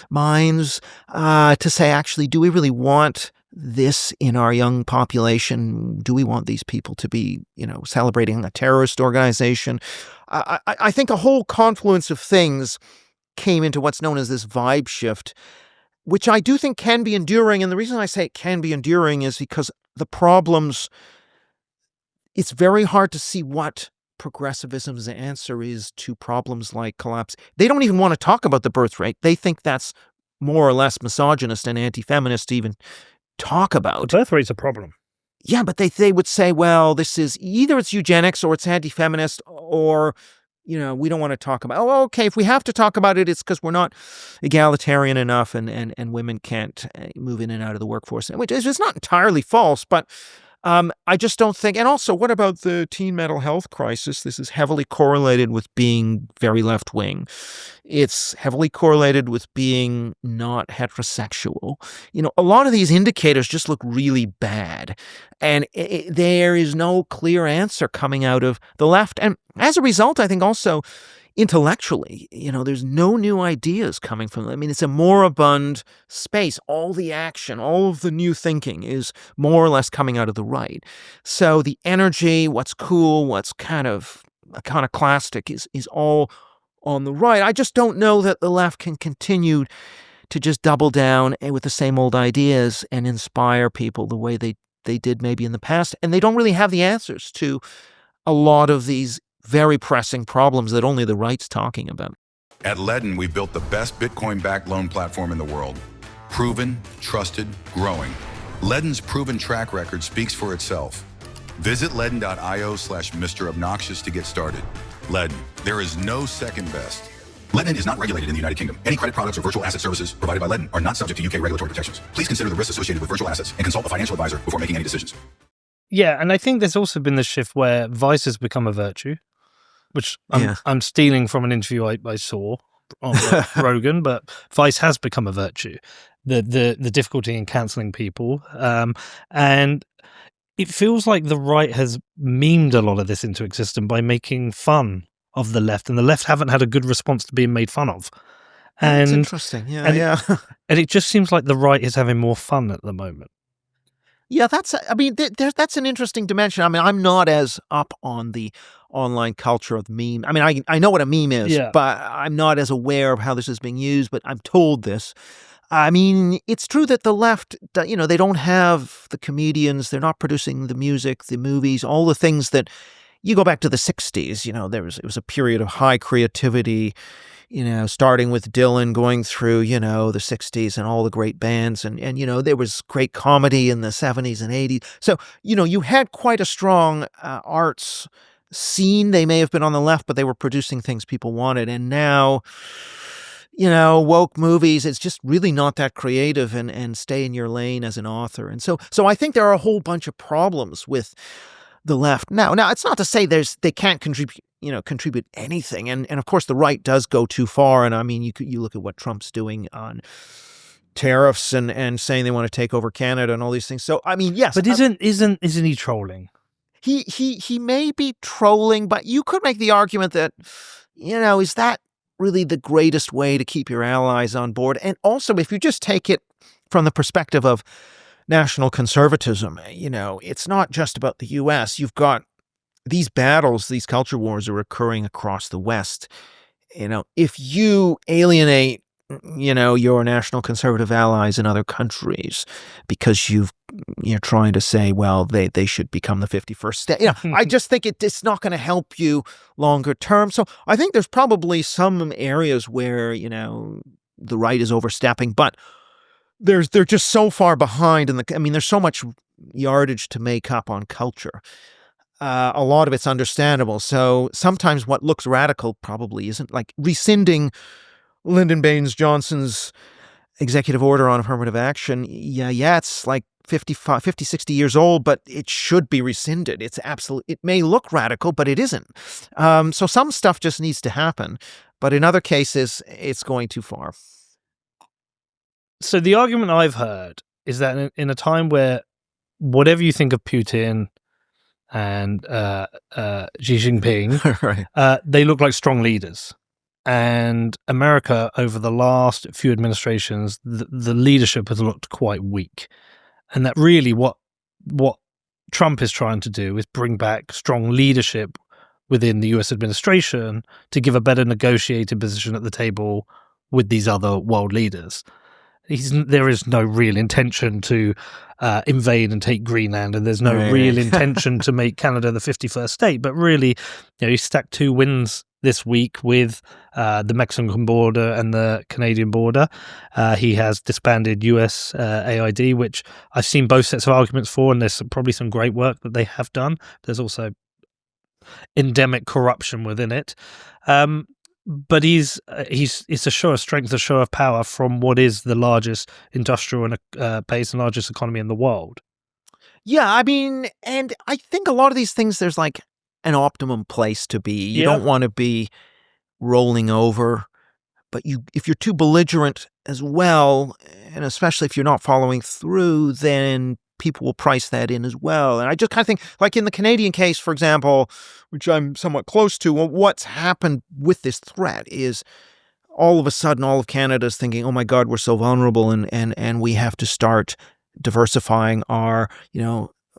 minds to say, actually, do we really want this in our young population? Do we want these people to be, celebrating a terrorist organization? I think a whole confluence of things came into what's known as this vibe shift, which I do think can be enduring. And the reason I say it can be enduring is because the problems, it's very hard to see what progressivism's answer is to problems like collapse. They don't even want to talk about the birth rate. They think that's more or less misogynist and anti-feminist to even talk about. Birth rate's a problem. Yeah, but they would say, well, this is either it's eugenics or it's anti-feminist or we don't want to talk about, okay, if we have to talk about it, it's because we're not egalitarian enough and women can't move in and out of the workforce, which is not entirely false, but I just don't think. And also, what about the teen mental health crisis? This is heavily correlated with being very left-wing. It's heavily correlated with being not heterosexual. A lot of these indicators just look really bad. And there is no clear answer coming out of the left. And as a result, I think also intellectually, there's no new ideas coming from them. I mean, it's a moribund space. All the action, all of the new thinking is more or less coming out of the right. So the energy, what's cool, what's kind of iconoclastic is all on the right. I just don't know that the left can continue to just double down with the same old ideas and inspire people the way they did maybe in the past. And they don't really have the answers to a lot of these very pressing problems that only the right's talking about. At Ledden, we've built the best Bitcoin-backed loan platform in the world. Proven, trusted, growing. Ledden's proven track record speaks for itself. Visit ledden.io/Mr. Obnoxious to get started. Ledden, there is no second best. Ledden is not regulated in the United Kingdom. Any credit products or virtual asset services provided by Ledden are not subject to UK regulatory protections. Please consider the risks associated with virtual assets and consult a financial advisor before making any decisions. Yeah, and I think there's also been the shift where vice has become a virtue, which I'm stealing from an interview I saw on Rogan, but vice has become a virtue. The difficulty in cancelling people, and it feels like the right has memed a lot of this into existence by making fun of the left, and the left haven't had a good response to being made fun of. And it's interesting, and it just seems like the right is having more fun at the moment. Yeah, that's an interesting dimension. I mean, I'm not as up on the online culture of meme. I mean, I know what a meme is, but I'm not as aware of how this is being used, but I'm told this. I mean, it's true that the left, they don't have the comedians, they're not producing the music, the movies, all the things that you go back to the 60s, it was a period of high creativity, starting with Dylan, going through, the 60s and all the great bands. And there was great comedy in the 70s and 80s. So, you had quite a strong arts scene. They may have been on the left, but they were producing things people wanted. And now, woke movies, it's just really not that creative and stay in your lane as an author. And so I think there are a whole bunch of problems with the left. Now it's not to say they can't contribute anything. And of course the right does go too far. And I mean, you look at what Trump's doing on tariffs and saying they want to take over Canada and all these things. So I mean, yes. But isn't he trolling? He may be trolling, but you could make the argument that, is that really the greatest way to keep your allies on board? And also, if you just take it from the perspective of national conservatism, it's not just about the U.S. You've got these battles, these culture wars are occurring across the West. If you alienate, your national conservative allies in other countries because you're trying to say, well, they should become the 51st state. I just think it's not going to help you longer term. So I think there's probably some areas where, the right is overstepping, but they're just so far behind there's so much yardage to make up on culture. A lot of it's understandable. So sometimes what looks radical probably isn't, like rescinding Lyndon Baines Johnson's executive order on affirmative action. Yeah, it's like 50, 60 years old, but it should be rescinded. It may look radical, but it isn't. So some stuff just needs to happen. But in other cases, it's going too far. So the argument I've heard is that in a time where whatever you think of Putin and Xi Jinping, right. They look like strong leaders. And America, over the last few administrations, the leadership has looked quite weak. And that really what Trump is trying to do is bring back strong leadership within the US administration to give a better negotiating position at the table with these other world leaders. There is no real intention to invade and take Greenland, and there's no real intention to make Canada the 51st state. But really, he stacked 2 wins this week with the Mexican border and the Canadian border. He has disbanded US AID, which I've seen both sets of arguments for, and there's probably some great work that they have done. There's also endemic corruption within it. But it's a show of strength, a show of power from what is the largest industrial and pace and largest economy in the world. Yeah, I mean, and I think a lot of these things, there's like an optimum place to be. You don't want to be rolling over, but if you're too belligerent as well, and especially if you're not following through, then people will price that in as well. And I just kind of think, like in the Canadian case, for example, which I'm somewhat close to, what's happened with this threat is all of a sudden all of Canada's thinking, oh my God, we're so vulnerable and we have to start diversifying our,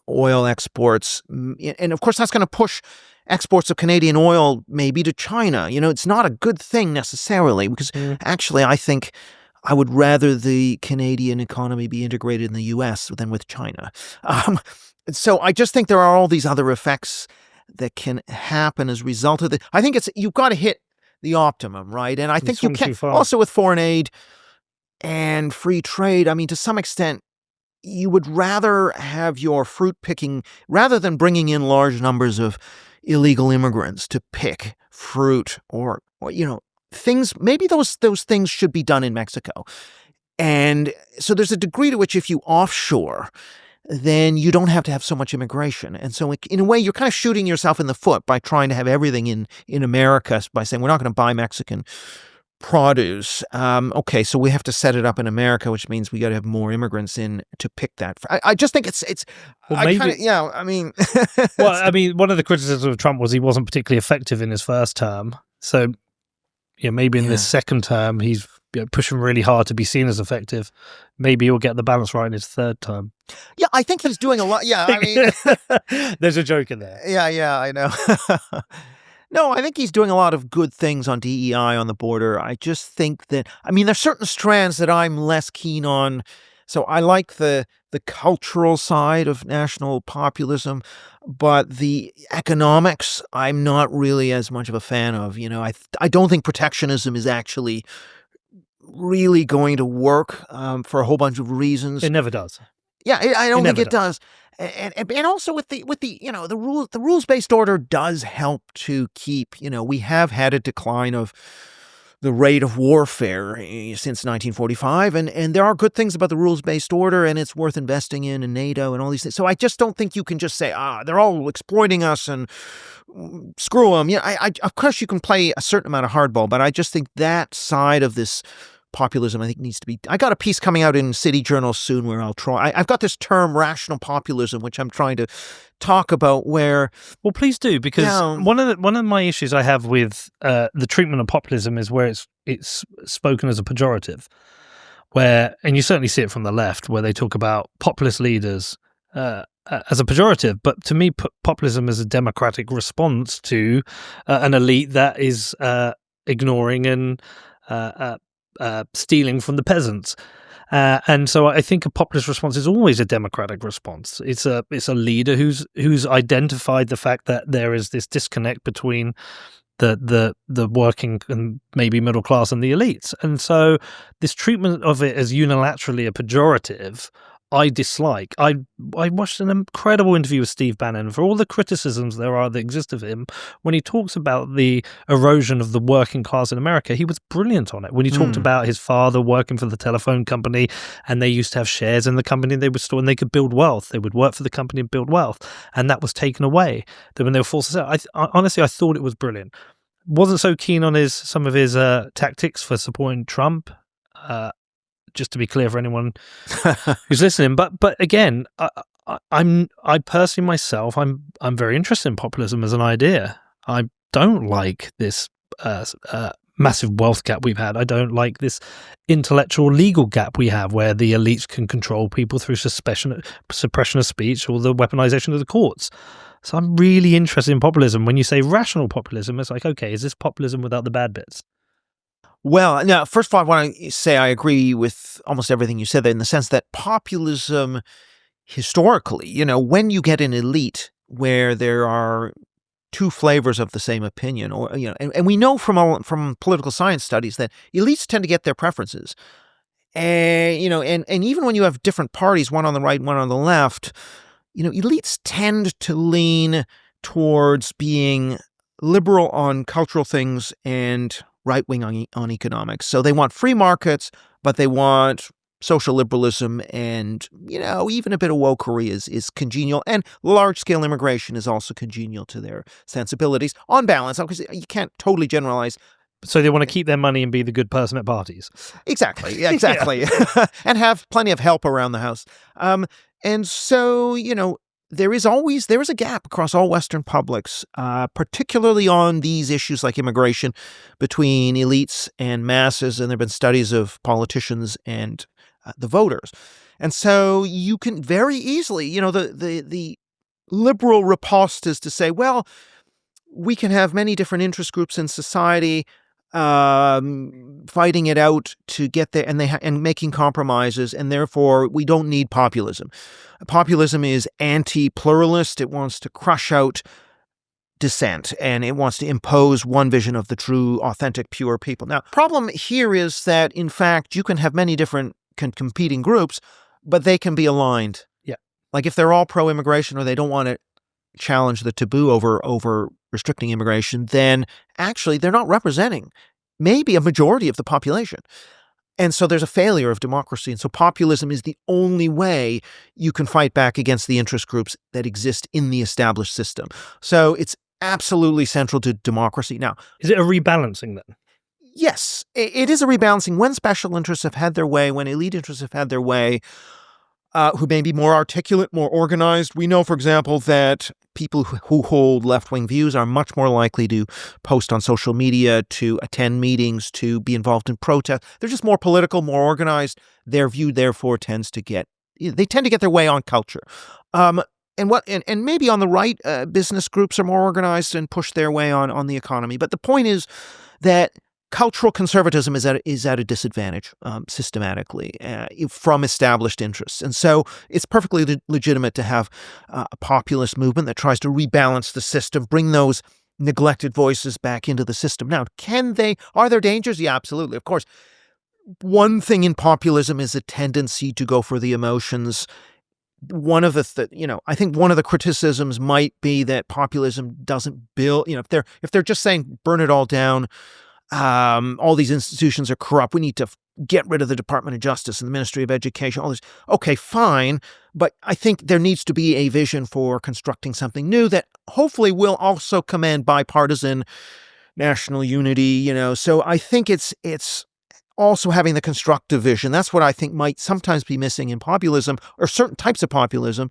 oil exports. And of course, that's going to push exports of Canadian oil maybe to China. It's not a good thing necessarily, because actually I think I would rather the Canadian economy be integrated in the U.S. than with China. So I just think there are all these other effects that can happen as a result of it. I think you've got to hit the optimum, right? And I think you can also with foreign aid and free trade. I mean, to some extent, you would rather have your fruit picking, rather than bringing in large numbers of illegal immigrants to pick fruit or things. Maybe those things should be done in Mexico. And so there's a degree to which if you offshore, then you don't have to have so much immigration. And so in a way, you're kind of shooting yourself in the foot by trying to have everything in America, by saying we're not going to buy Mexican produce. Okay, so we have to set it up in America, which means we got to have more immigrants in to pick that. I just think it's. Well, maybe, I mean, one of the criticisms of Trump was he wasn't particularly effective in his first term. So, maybe in this second term he's pushing really hard to be seen as effective. Maybe he'll get the balance right in his third term. Yeah, I think he's doing a lot. Yeah, I mean, there's a joke in there. Yeah, I know. No, I think he's doing a lot of good things on DEI on the border. I just think that, there's certain strands that I'm less keen on. So I like the cultural side of national populism, but the economics, I'm not really as much of a fan of. I don't think protectionism is actually really going to work for a whole bunch of reasons. It never does. Yeah, I don't think it does. And also with the the rules-based order does help to keep, we have had a decline of the rate of warfare since 1945, and there are good things about the rules-based order, and it's worth investing in NATO and all these things. So I just don't think you can just say, they're all exploiting us and screw them. Of course you can play a certain amount of hardball, but I just think that side of this populism, I think, needs to be. I got a piece coming out in City Journal soon where I'll try. I've got this term rational populism, which I'm trying to talk about. Where, well, please do, because one of my issues I have with the treatment of populism is where it's spoken as a pejorative, and you certainly see it from the left, where they talk about populist leaders as a pejorative. But to me, populism is a democratic response to an elite that is ignoring and stealing from the peasants, and so I think a populist response is always a democratic response. It's a leader who's identified the fact that there is this disconnect between the working and maybe middle class and the elites, and so this treatment of it as unilaterally a pejorative, I dislike. I watched an incredible interview with Steve Bannon. For all the criticisms that exist of him, when he talks about the erosion of the working class in America, he was brilliant on it. When he talked about his father working for the telephone company, and they used to have shares in the company they would store, and they could build wealth. They would work for the company and build wealth, and that was taken away. Then when they were forced to sell, honestly, I thought it was brilliant. Wasn't so keen on some of his tactics for supporting Trump. Just to be clear for anyone who's listening, but again, I personally myself, I'm very interested in populism as an idea. I don't like this massive wealth gap we've had. I don't like this intellectual legal gap we have, where the elites can control people through suppression of speech or the weaponization of the courts. So I'm really interested in populism. When you say rational populism, it's like, okay, is this populism without the bad bits? Well, now, first of all, I want to say I agree with almost everything you said there, in the sense that populism, historically, when you get an elite where there are two flavors of the same opinion, or and we know from political science studies that elites tend to get their preferences, and and even when you have different parties, one on the right, one on the left, elites tend to lean towards being liberal on cultural things and right-wing on economics. So they want free markets, but they want social liberalism, and, even a bit of wokery is congenial, and large-scale immigration is also congenial to their sensibilities. On balance, because you can't totally generalize. So they want to keep their money and be the good person at parties. Exactly. And have plenty of help around the house. And so, there is a gap across all Western publics, particularly on these issues like immigration, between elites and masses. And there have been studies of politicians and the voters. And so you can very easily, the liberal riposte is to say, well, we can have many different interest groups in society fighting it out to get there, and making compromises, and therefore we don't need populism. Populism is anti-pluralist. It wants to crush out dissent, and it wants to impose one vision of the true, authentic, pure people. Now, problem here is that, in fact, you can have many different competing groups, but they can be aligned. Yeah. Like if they're all pro-immigration or they don't want to challenge the taboo over restricting immigration, then actually they're not representing maybe a majority of the population. And so there's a failure of democracy. And so populism is the only way you can fight back against the interest groups that exist in the established system. So it's absolutely central to democracy. Now, is it a rebalancing then? Yes, it is a rebalancing. When special interests have had their way, when elite interests have had their way, who may be more articulate, more organized. We know, for example, that people who hold left-wing views are much more likely to post on social media, to attend meetings, to be involved in protests. They're just more political, more organized. Their view, therefore, tend to get their way on culture. And maybe on the right, business groups are more organized and push their way on the economy. But the point is that cultural conservatism is at a disadvantage systematically from established interests. And so it's perfectly legitimate to have a populist movement that tries to rebalance the system, bring those neglected voices back into the system. Now, are there dangers? Yeah, absolutely. Of course, one thing in populism is a tendency to go for the emotions. One of I think one of the criticisms might be that populism doesn't build, if they're just saying burn it all down, all these institutions are corrupt, we need to get rid of the Department of Justice and the Ministry of Education, all this. Okay, fine. But I think there needs to be a vision for constructing something new that hopefully will also command bipartisan national unity, So I think it's also having the constructive vision. That's what I think might sometimes be missing in populism, or certain types of populism.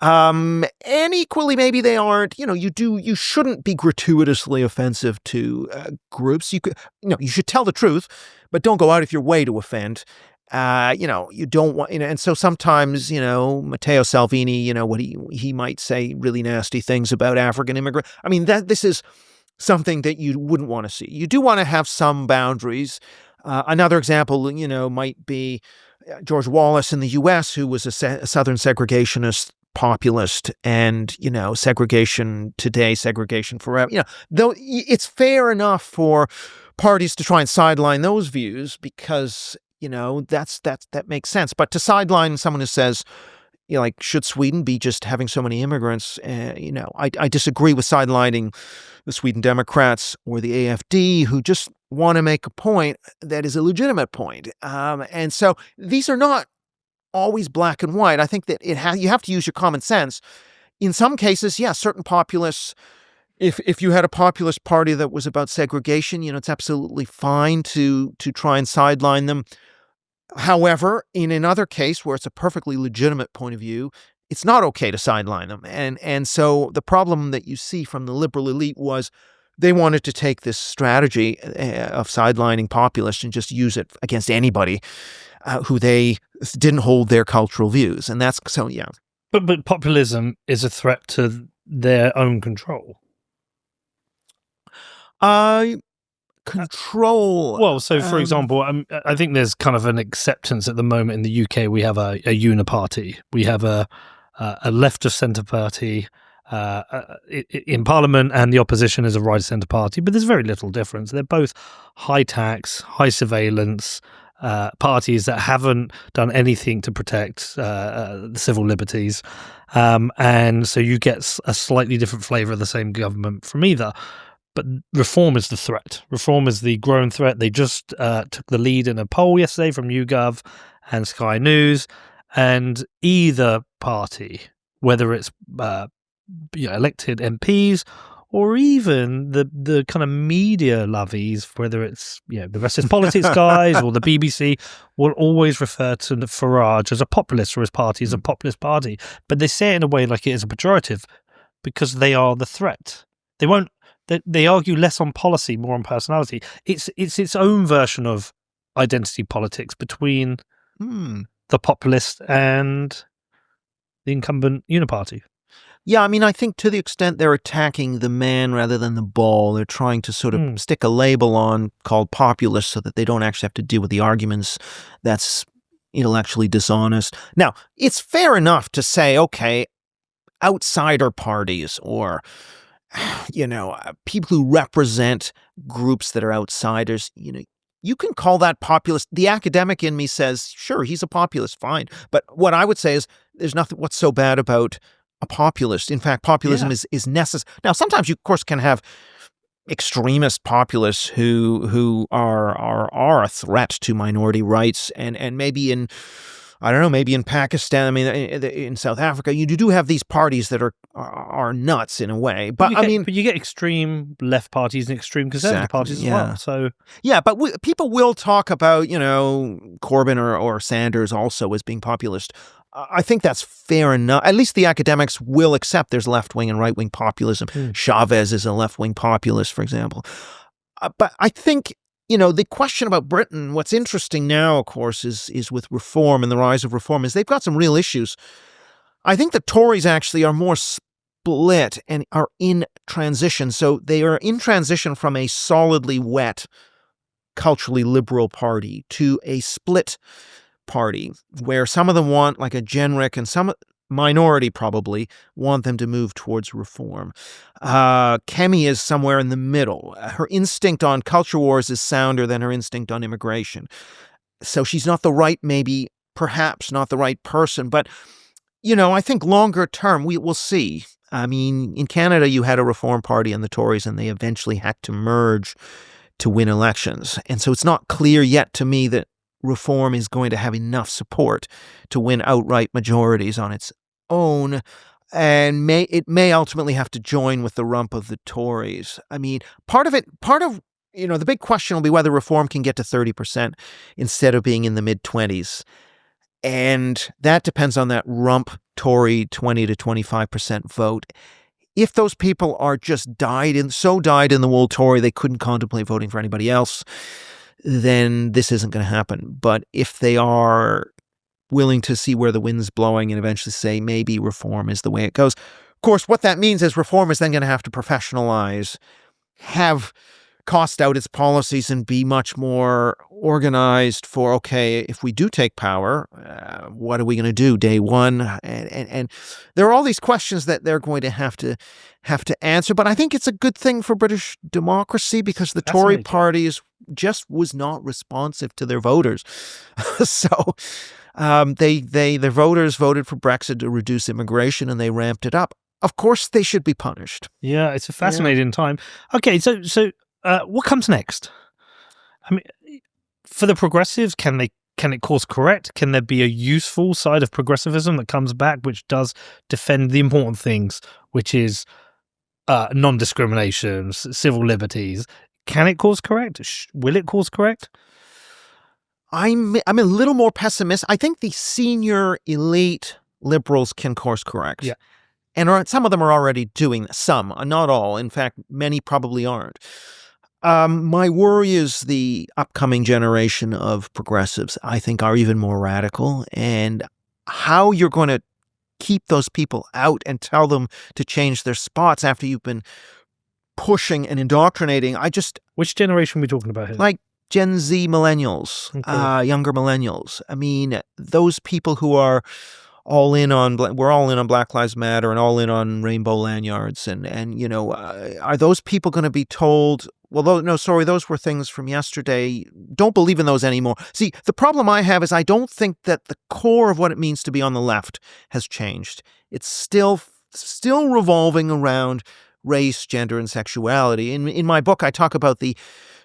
And equally, maybe they aren't, you shouldn't be gratuitously offensive to groups. You should tell the truth, but don't go out of your way to offend. You don't want, and so sometimes, Matteo Salvini, what he might say really nasty things about African immigrants. I mean, this is something that you wouldn't want to see. You do want to have some boundaries. Another example, might be George Wallace in the U.S., who was a Southern segregationist populist, and, segregation today, segregation forever. Though it's fair enough for parties to try and sideline those views because, that makes sense. But to sideline someone who says, should Sweden be just having so many immigrants? I disagree with sidelining the Sweden Democrats or the AFD, who just want to make a point that is a legitimate point. And so these are not always black and white. I think that you have to use your common sense. In some cases, certain populists, if you had a populist party that was about segregation, it's absolutely fine to try and sideline them. However, in another case where it's a perfectly legitimate point of view, it's not okay to sideline them. And so the problem that you see from the liberal elite was they wanted to take this strategy of sidelining populists and just use it against anybody who they didn't hold their cultural views. And that's so, yeah. But populism is a threat to their own control. Control. Well, so for example, I think there's kind of an acceptance at the moment in the UK. We have a uniparty. We have a left of centre party in Parliament, and the opposition is a right of centre party. But there's very little difference. They're both high tax, high surveillance, parties that haven't done anything to protect the civil liberties. And so you get a slightly different flavour of the same government from either. But Reform is the threat. Reform is the growing threat. They just took the lead in a poll yesterday from YouGov and Sky News. And either party, whether it's elected MPs or even the kind of media lovies, whether it's the Rest is Politics guys or the BBC, will always refer to Farage as a populist or his party as a populist party. But they say it in a way like it is a pejorative because they are the threat. They won't. They argue less on policy, more on personality. It's its own version of identity politics between the populist and the incumbent uniparty. Yeah, I mean, I think to the extent they're attacking the man rather than the ball, they're trying to sort of stick a label on called populist so that they don't actually have to deal with the arguments. That's intellectually dishonest. Now, it's fair enough to say, okay, outsider parties or people who represent groups that are outsiders, you can call that populist. The academic in me says, sure, he's a populist, fine. But what I would say is there's nothing, what's so bad about a populist? In fact, populism is necessary. Now, sometimes you, of course, can have extremist populists who are a threat to minority rights and maybe in, I don't know, maybe in Pakistan, I mean, in South Africa, you do have these parties that are nuts in a way. But but you get extreme left parties and extreme conservative parties as well. So but people will talk about, Corbyn or Sanders also as being populist. I think that's fair enough. At least the academics will accept there's left-wing and right-wing populism. Chavez is a left-wing populist, for example. But I think the question about Britain, what's interesting now, of course, is with reform and the rise of reform, is they've got some real issues. I think the Tories actually are more split and are in transition. So they are in transition from a solidly wet, culturally liberal party to a split party where some of them want like a generic and some minority probably want them to move towards reform. Kemi is somewhere in the middle. Her instinct on culture wars is sounder than her instinct on immigration. So she's not the right, maybe, perhaps not the right person. But, I think longer term, we will see. I mean, in Canada, you had a Reform Party and the Tories, and they eventually had to merge to win elections. And so it's not clear yet to me that Reform is going to have enough support to win outright majorities on its own, and it may ultimately have to join with the rump of the Tories. I mean, part of the big question will be whether Reform can get to 30% instead of being in the mid-20s. And that depends on that rump Tory 20 to 25% vote. If those people are just dyed in the wool Tory they couldn't contemplate voting for anybody else, then this isn't going to happen. But if they are willing to see where the wind's blowing and eventually say maybe reform is the way it goes. Of course, what that means is reform is then going to have to professionalize, have cost out its policies and be much more organized for, okay, if we do take power, what are we going to do day one? And there are all these questions that they're going to have to answer. But I think it's a good thing for British democracy because the Tory party just was not responsive to their voters. So their voters voted for Brexit to reduce immigration and they ramped it up. Of course, they should be punished. Yeah, it's a fascinating time. Okay, so what comes next? I mean, for the progressives, can it course correct? Can there be a useful side of progressivism that comes back, which does defend the important things, which is non-discrimination, civil liberties? Can it course correct? Will it course correct? I'm a little more pessimistic. I think the senior elite liberals can course correct. Yeah. And some of them are already doing this. Some, not all. In fact, many probably aren't. My worry is the upcoming generation of progressives, I think, are even more radical. And how you're going to keep those people out and tell them to change their spots after you've been pushing and indoctrinating. Which generation are we talking about here? Like Gen Z millennials, younger millennials. I mean, those people who are all in on Black Lives Matter and all in on rainbow lanyards, and are those people going to be told, well, no, sorry, those were things from yesterday, don't believe in those anymore? See, the problem I have is I don't think that the core of what it means to be on the left has changed. It's still revolving around race, gender, and sexuality. In my book, I talk about the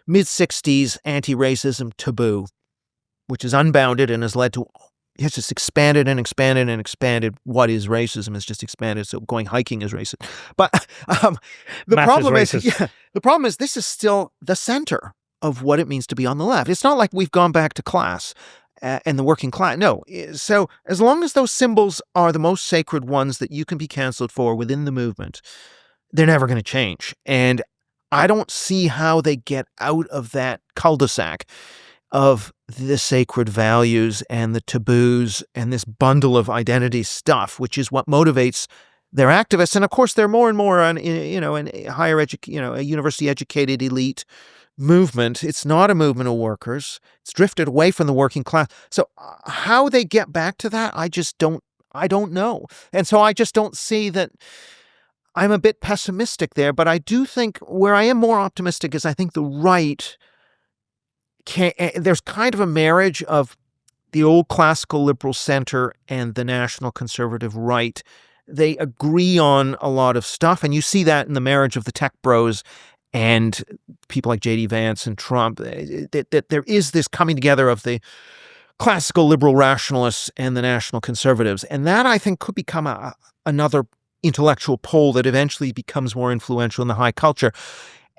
mid-'60s anti-racism taboo, which is unbounded and has led to, it's just expanded and expanded and expanded. What is racism has just expanded. So going hiking is racist. But the problem is this is still the center of what it means to be on the left. It's not like we've gone back to class and the working class. No. So as long as those symbols are the most sacred ones that you can be canceled for within the movement, they're never going to change. And I don't see how they get out of that cul-de-sac of the sacred values and the taboos and this bundle of identity stuff, which is what motivates their activists. And of course, they're more and more on, in higher a university-educated elite movement. It's not a movement of workers. It's drifted away from the working class. So how they get back to that, I don't know. And so I just don't see that. I'm a bit pessimistic there, but I do think where I am more optimistic is I think the right there's kind of a marriage of the old classical liberal center and the national conservative right. They agree on a lot of stuff, and you see that in the marriage of the tech bros and people like J.D. Vance and Trump, that there is this coming together of the classical liberal rationalists and the national conservatives. And that, I think, could become another intellectual pole that eventually becomes more influential in the high culture.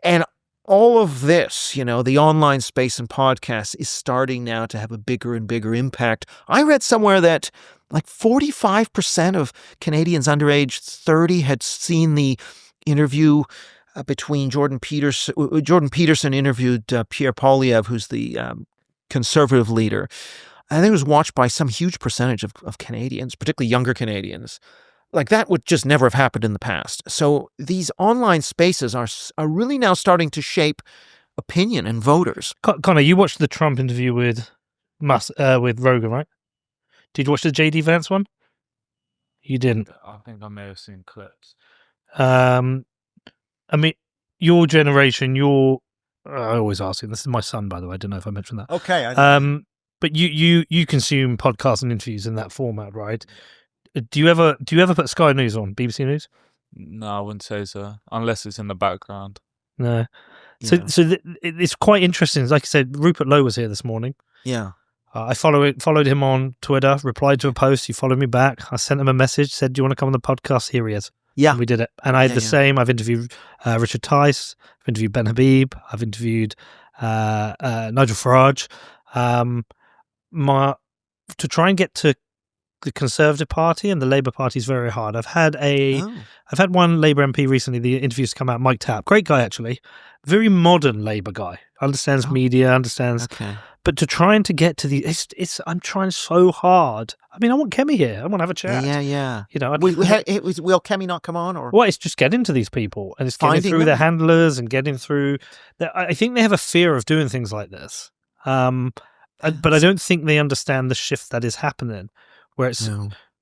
And all of this, the online space and podcasts is starting now to have a bigger and bigger impact. I read somewhere that like 45% of Canadians under age 30 had seen the interview between Jordan Peterson. Jordan Peterson interviewed Pierre Poilievre, who's the conservative leader. I think it was watched by some huge percentage of Canadians, particularly younger Canadians. Like that would just never have happened in the past. So these online spaces are really now starting to shape opinion and voters. Connor, you watched the Trump interview with Rogan, right? Did you watch the J.D. Vance one? You didn't. I think I may have seen clips. I mean, your generation, I always ask him. This is my son, by the way. I don't know if I mentioned that. Okay. But you consume podcasts and interviews in that format, right? Do you ever put Sky News on, BBC News? No, I wouldn't say so, unless it's in the background. No. So it's quite interesting. Like I said, Rupert Lowe was here this morning. Yeah. I followed him on Twitter, replied to a post. He followed me back. I sent him a message, said, "Do you want to come on the podcast?" Here he is. Yeah. And we did it. And I had the same. I've interviewed Richard Tice. I've interviewed Ben Habib. I've interviewed Nigel Farage. To try and get to the Conservative Party and the Labour Party is very hard. I've had one Labour MP recently. The interviews come out. Mike Tapp, great guy actually, very modern Labour guy. Understands media, understands. Okay. But to trying to get to the, I'm trying so hard. I mean, I want Kemi here. I want to have a chat. Yeah. Will Kemi not come on? Or well, it's just getting to these people and it's getting through their handlers and getting through. I think they have a fear of doing things like this. But I don't think they understand the shift that is happening. Where it's,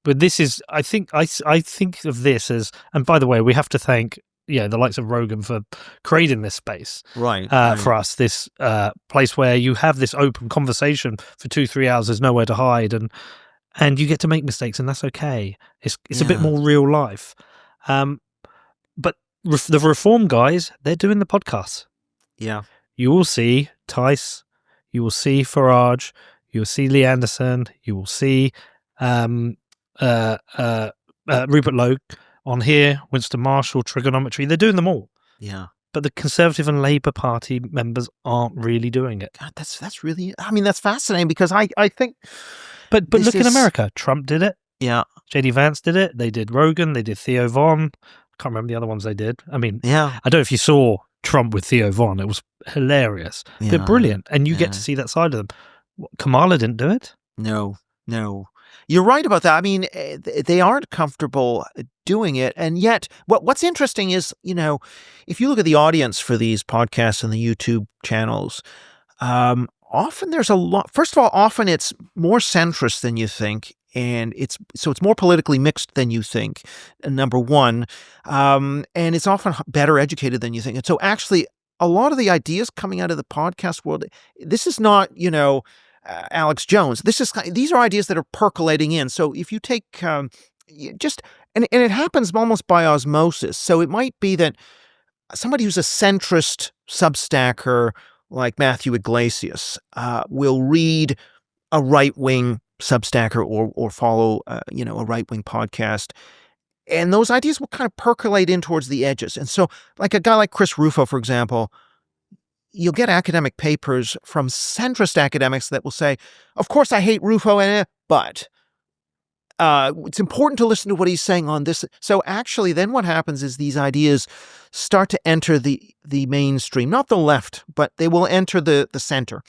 but this is, I think of this as, and by the way, we have to thank, the likes of Rogan for creating this space, right. For us, this place where you have this open conversation for 2-3 hours. There's nowhere to hide, and you get to make mistakes, and that's okay. It's a bit more real life. But the Reform guys, they're doing the podcasts. Yeah, you will see Tice, you will see Farage, you will see Lee Anderson, you will see. Rupert Lowe on here, Winston Marshall, trigonometry, they're doing them all. Yeah. But the Conservative and Labour Party members aren't really doing it. God, that's really, that's fascinating because I think. But look in America, Trump did it. Yeah. J.D. Vance did it. They did Rogan. They did Theo Von. I can't remember the other ones they did. I mean, I don't know if you saw Trump with Theo Von. It was hilarious. They're brilliant. And you get to see that side of them. Kamala didn't do it. No. You're right about that. I mean, they aren't comfortable doing it. And yet, what's interesting is, if you look at the audience for these podcasts and the YouTube channels, often there's a lot. First of all, often it's more centrist than you think And it's more politically mixed than you think, number one. And it's often better educated than you think. And so actually, a lot of the ideas coming out of the podcast world, this is not, Alex Jones. These are ideas that are percolating in. So if you take and it happens almost by osmosis. So it might be that somebody who's a centrist substacker like Matthew Iglesias will read a right-wing substacker or follow a right-wing podcast, and those ideas will kind of percolate in towards the edges. And so like a guy like Chris Rufo, for example, you'll get academic papers from centrist academics that will say, of course I hate Rufo, but it's important to listen to what he's saying on this. So actually then what happens is these ideas start to enter the mainstream, not the left, but they will enter the center.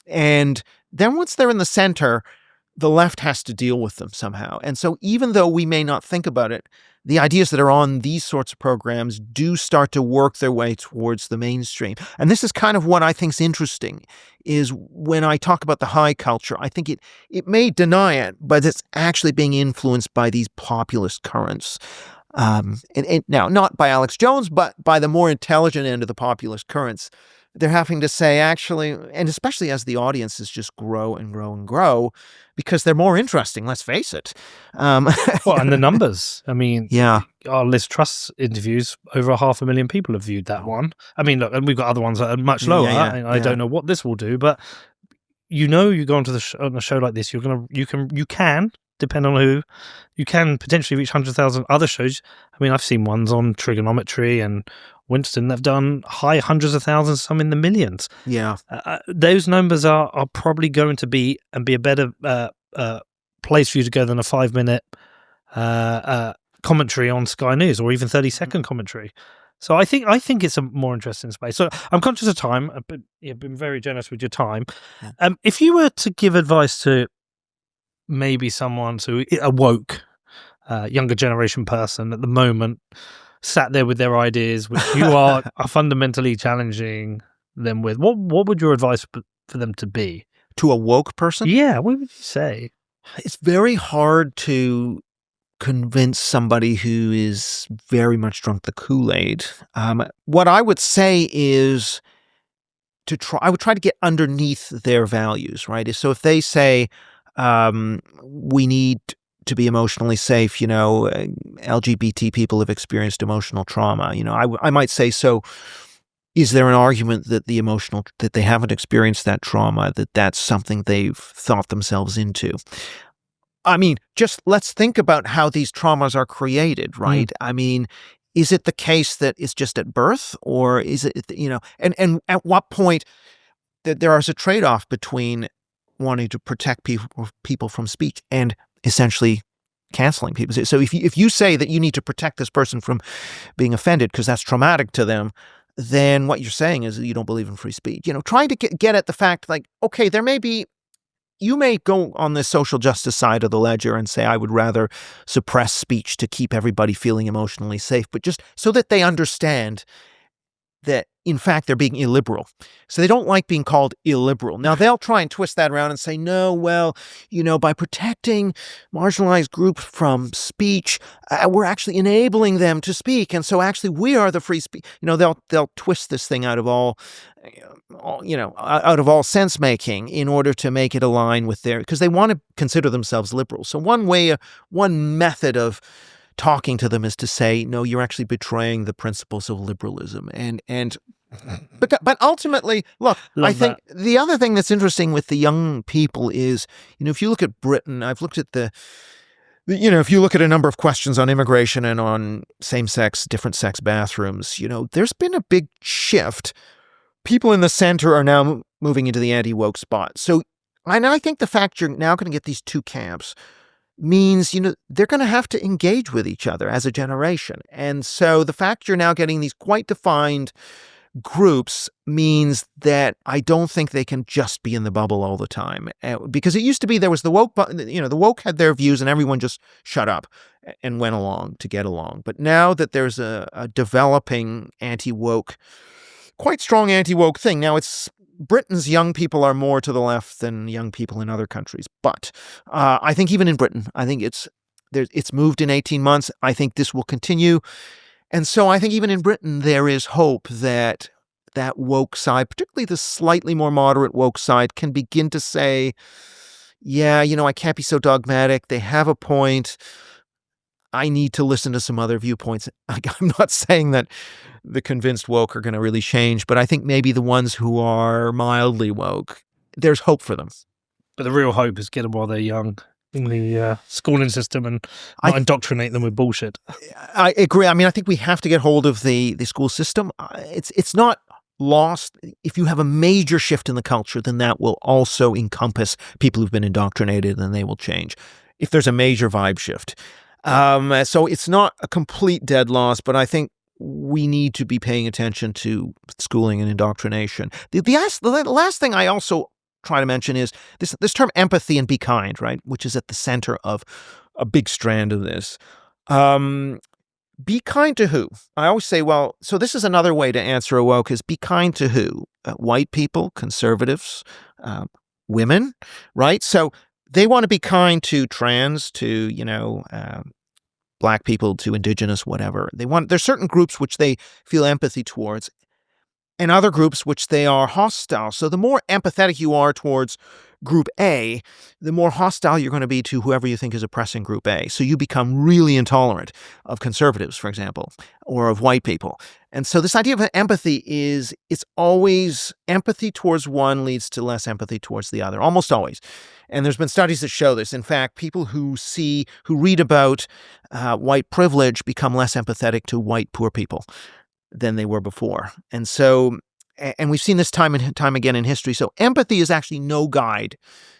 And then once they're in the center, the left has to deal with them somehow. And so even though we may not think about it, the ideas that are on these sorts of programs do start to work their way towards the mainstream. And this is kind of what I think is interesting, is when I talk about the high culture, I think it may deny it, but it's actually being influenced by these populist currents. And now, not by Alex Jones, but by the more intelligent end of the populist currents. They're having to say, actually, and especially as the audiences just grow and grow and grow, because they're more interesting, let's face it. And the numbers. I mean, our Liz Truss interviews, over 500,000 people have viewed that one. I mean, look, and we've got other ones that are much lower. I don't know what this will do, but you go onto on a show like this, you can, depending on who, you can potentially reach 100,000 other shows. I mean, I've seen ones on trigonometry and Winston that have done high hundreds of thousands, some in the millions. Yeah. Those numbers are probably going to be a better place for you to go than a 5-minute commentary on Sky News, or even 30-second commentary. So I think it's a more interesting space. So I'm conscious of time. You've been very generous with your time. If you were to give advice to maybe someone, a woke younger generation person at the moment, sat there with their ideas, which you are fundamentally challenging them with, what would your advice for them to be? To a woke person? Yeah, what would you say? It's very hard to convince somebody who is very much drunk the Kool-Aid. What I would say is I would try to get underneath their values, right? So if they say, we need to be emotionally safe, LGBT people have experienced emotional trauma. I might say, so is there an argument that that they haven't experienced that trauma, that's something they've thought themselves into? I mean, just let's think about how these traumas are created, right? I mean, is it the case that it's just at birth, or is it, and at what point that there is a trade-off between wanting to protect people from speech and essentially canceling people. So if you say that you need to protect this person from being offended because that's traumatic to them, then what you're saying is that you don't believe in free speech. Trying to get at the fact, like, okay, you may go on the social justice side of the ledger and say, I would rather suppress speech to keep everybody feeling emotionally safe, but just so that they understand that, in fact, they're being illiberal. So they don't like being called illiberal. Now, they'll try and twist that around and say, no, well, by protecting marginalized groups from speech, we're actually enabling them to speak. And so actually we are the free speech. They'll twist this thing out of all sense making in order to make it align with because they want to consider themselves liberal. So one method of talking to them is to say, no, you're actually betraying the principles of liberalism. But ultimately, look, I think the other thing that's interesting with the young people is, if you look at Britain, I've looked at if you look at a number of questions on immigration and on same-sex, different-sex bathrooms, there's been a big shift. People in the center are now moving into the anti-woke spot. So, and I think the fact you're now going to get these two camps means, they're going to have to engage with each other as a generation. And so the fact you're now getting these quite defined groups means that I don't think they can just be in the bubble all the time. Because it used to be there was the woke, the woke had their views and everyone just shut up and went along to get along. But now that there's a developing anti-woke, quite strong anti-woke thing, now it's Britain's young people are more to the left than young people in other countries. But I think even in Britain, I think it's moved in 18 months. I think this will continue. And so I think even in Britain, there is hope that that woke side, particularly the slightly more moderate woke side, can begin to say, yeah, I can't be so dogmatic. They have a point. I need to listen to some other viewpoints. I'm not saying that the convinced woke are going to really change, but I think maybe the ones who are mildly woke, there's hope for them. But the real hope is get them while they're young in the schooling system and not indoctrinate them with bullshit. I agree. I mean, I think we have to get hold of the school system. It's not lost. If you have a major shift in the culture, then that will also encompass people who've been indoctrinated, and they will change. If there's a major vibe shift. So it's not a complete dead loss, but I think we need to be paying attention to schooling and indoctrination. The last thing I also try to mention is this term empathy and be kind, right? Which is at the center of a big strand of this. Be kind to who? I always say, well, so this is another way to answer a woke is be kind to who? White people, conservatives, women, right? So they want to be kind to trans, to, Black people, to indigenous, whatever. There's certain groups which they feel empathy towards, and other groups which they are hostile. So the more empathetic you are towards Group A, the more hostile you're going to be to whoever you think is oppressing Group A. So you become really intolerant of conservatives, for example, or of white people. And so this idea of empathy it's always empathy towards one leads to less empathy towards the other, almost always. And there's been studies that show this. In fact, people who read about white privilege become less empathetic to white poor people than they were before. And so, and we've seen this time and time again in history. So empathy is actually no guide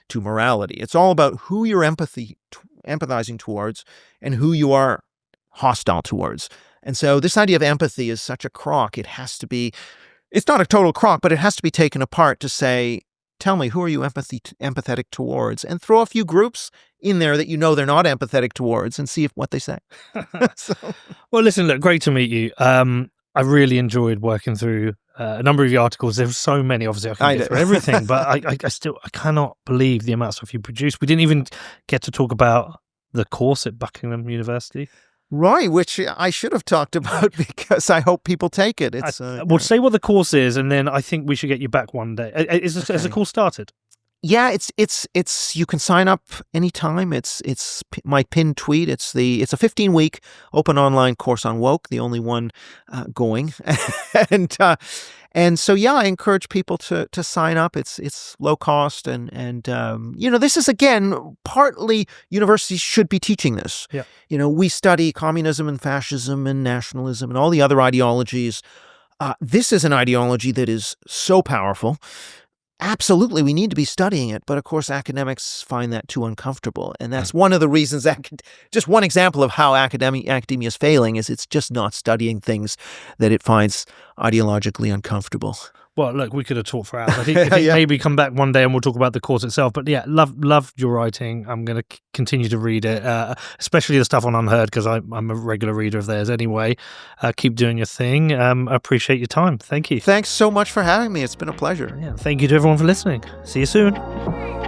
to morality. It's all about who you're empathizing towards and who you are hostile towards. And so this idea of empathy is such a crock. It's not a total crock, but it has to be taken apart to say, tell me, who are you empathetic towards? And throw a few groups in there that they're not empathetic towards and see what they say. Well, listen, look, great to meet you. I really enjoyed working through a number of your articles. There were so many, obviously, I couldn't get through everything, but I cannot believe the amount of stuff you produced. We didn't even get to talk about the course at Buckingham University. Right, which I should have talked about because I hope people take it. We'll say what the course is, and then I think we should get you back one day. Has the course started? Yeah, it's you can sign up anytime. It's my pinned tweet. It's a 15-week open online course on woke, the only one going. And so yeah, I encourage people to sign up. It's low cost and this is again partly universities should be teaching this. Yeah. We study communism and fascism and nationalism and all the other ideologies. This is an ideology that is so powerful. Absolutely, we need to be studying it, but of course academics find that too uncomfortable, and that's one of the reasons just one example of how academia is failing is it's just not studying things that it finds ideologically uncomfortable. Well, look, we could have talked for hours. I think maybe come back one day and we'll talk about the course itself. But yeah, loved your writing. I'm going to continue to read it, especially the stuff on Unheard, because I'm a regular reader of theirs anyway. Keep doing your thing. I appreciate your time. Thank you. Thanks so much for having me. It's been a pleasure. Yeah, thank you to everyone for listening. See you soon.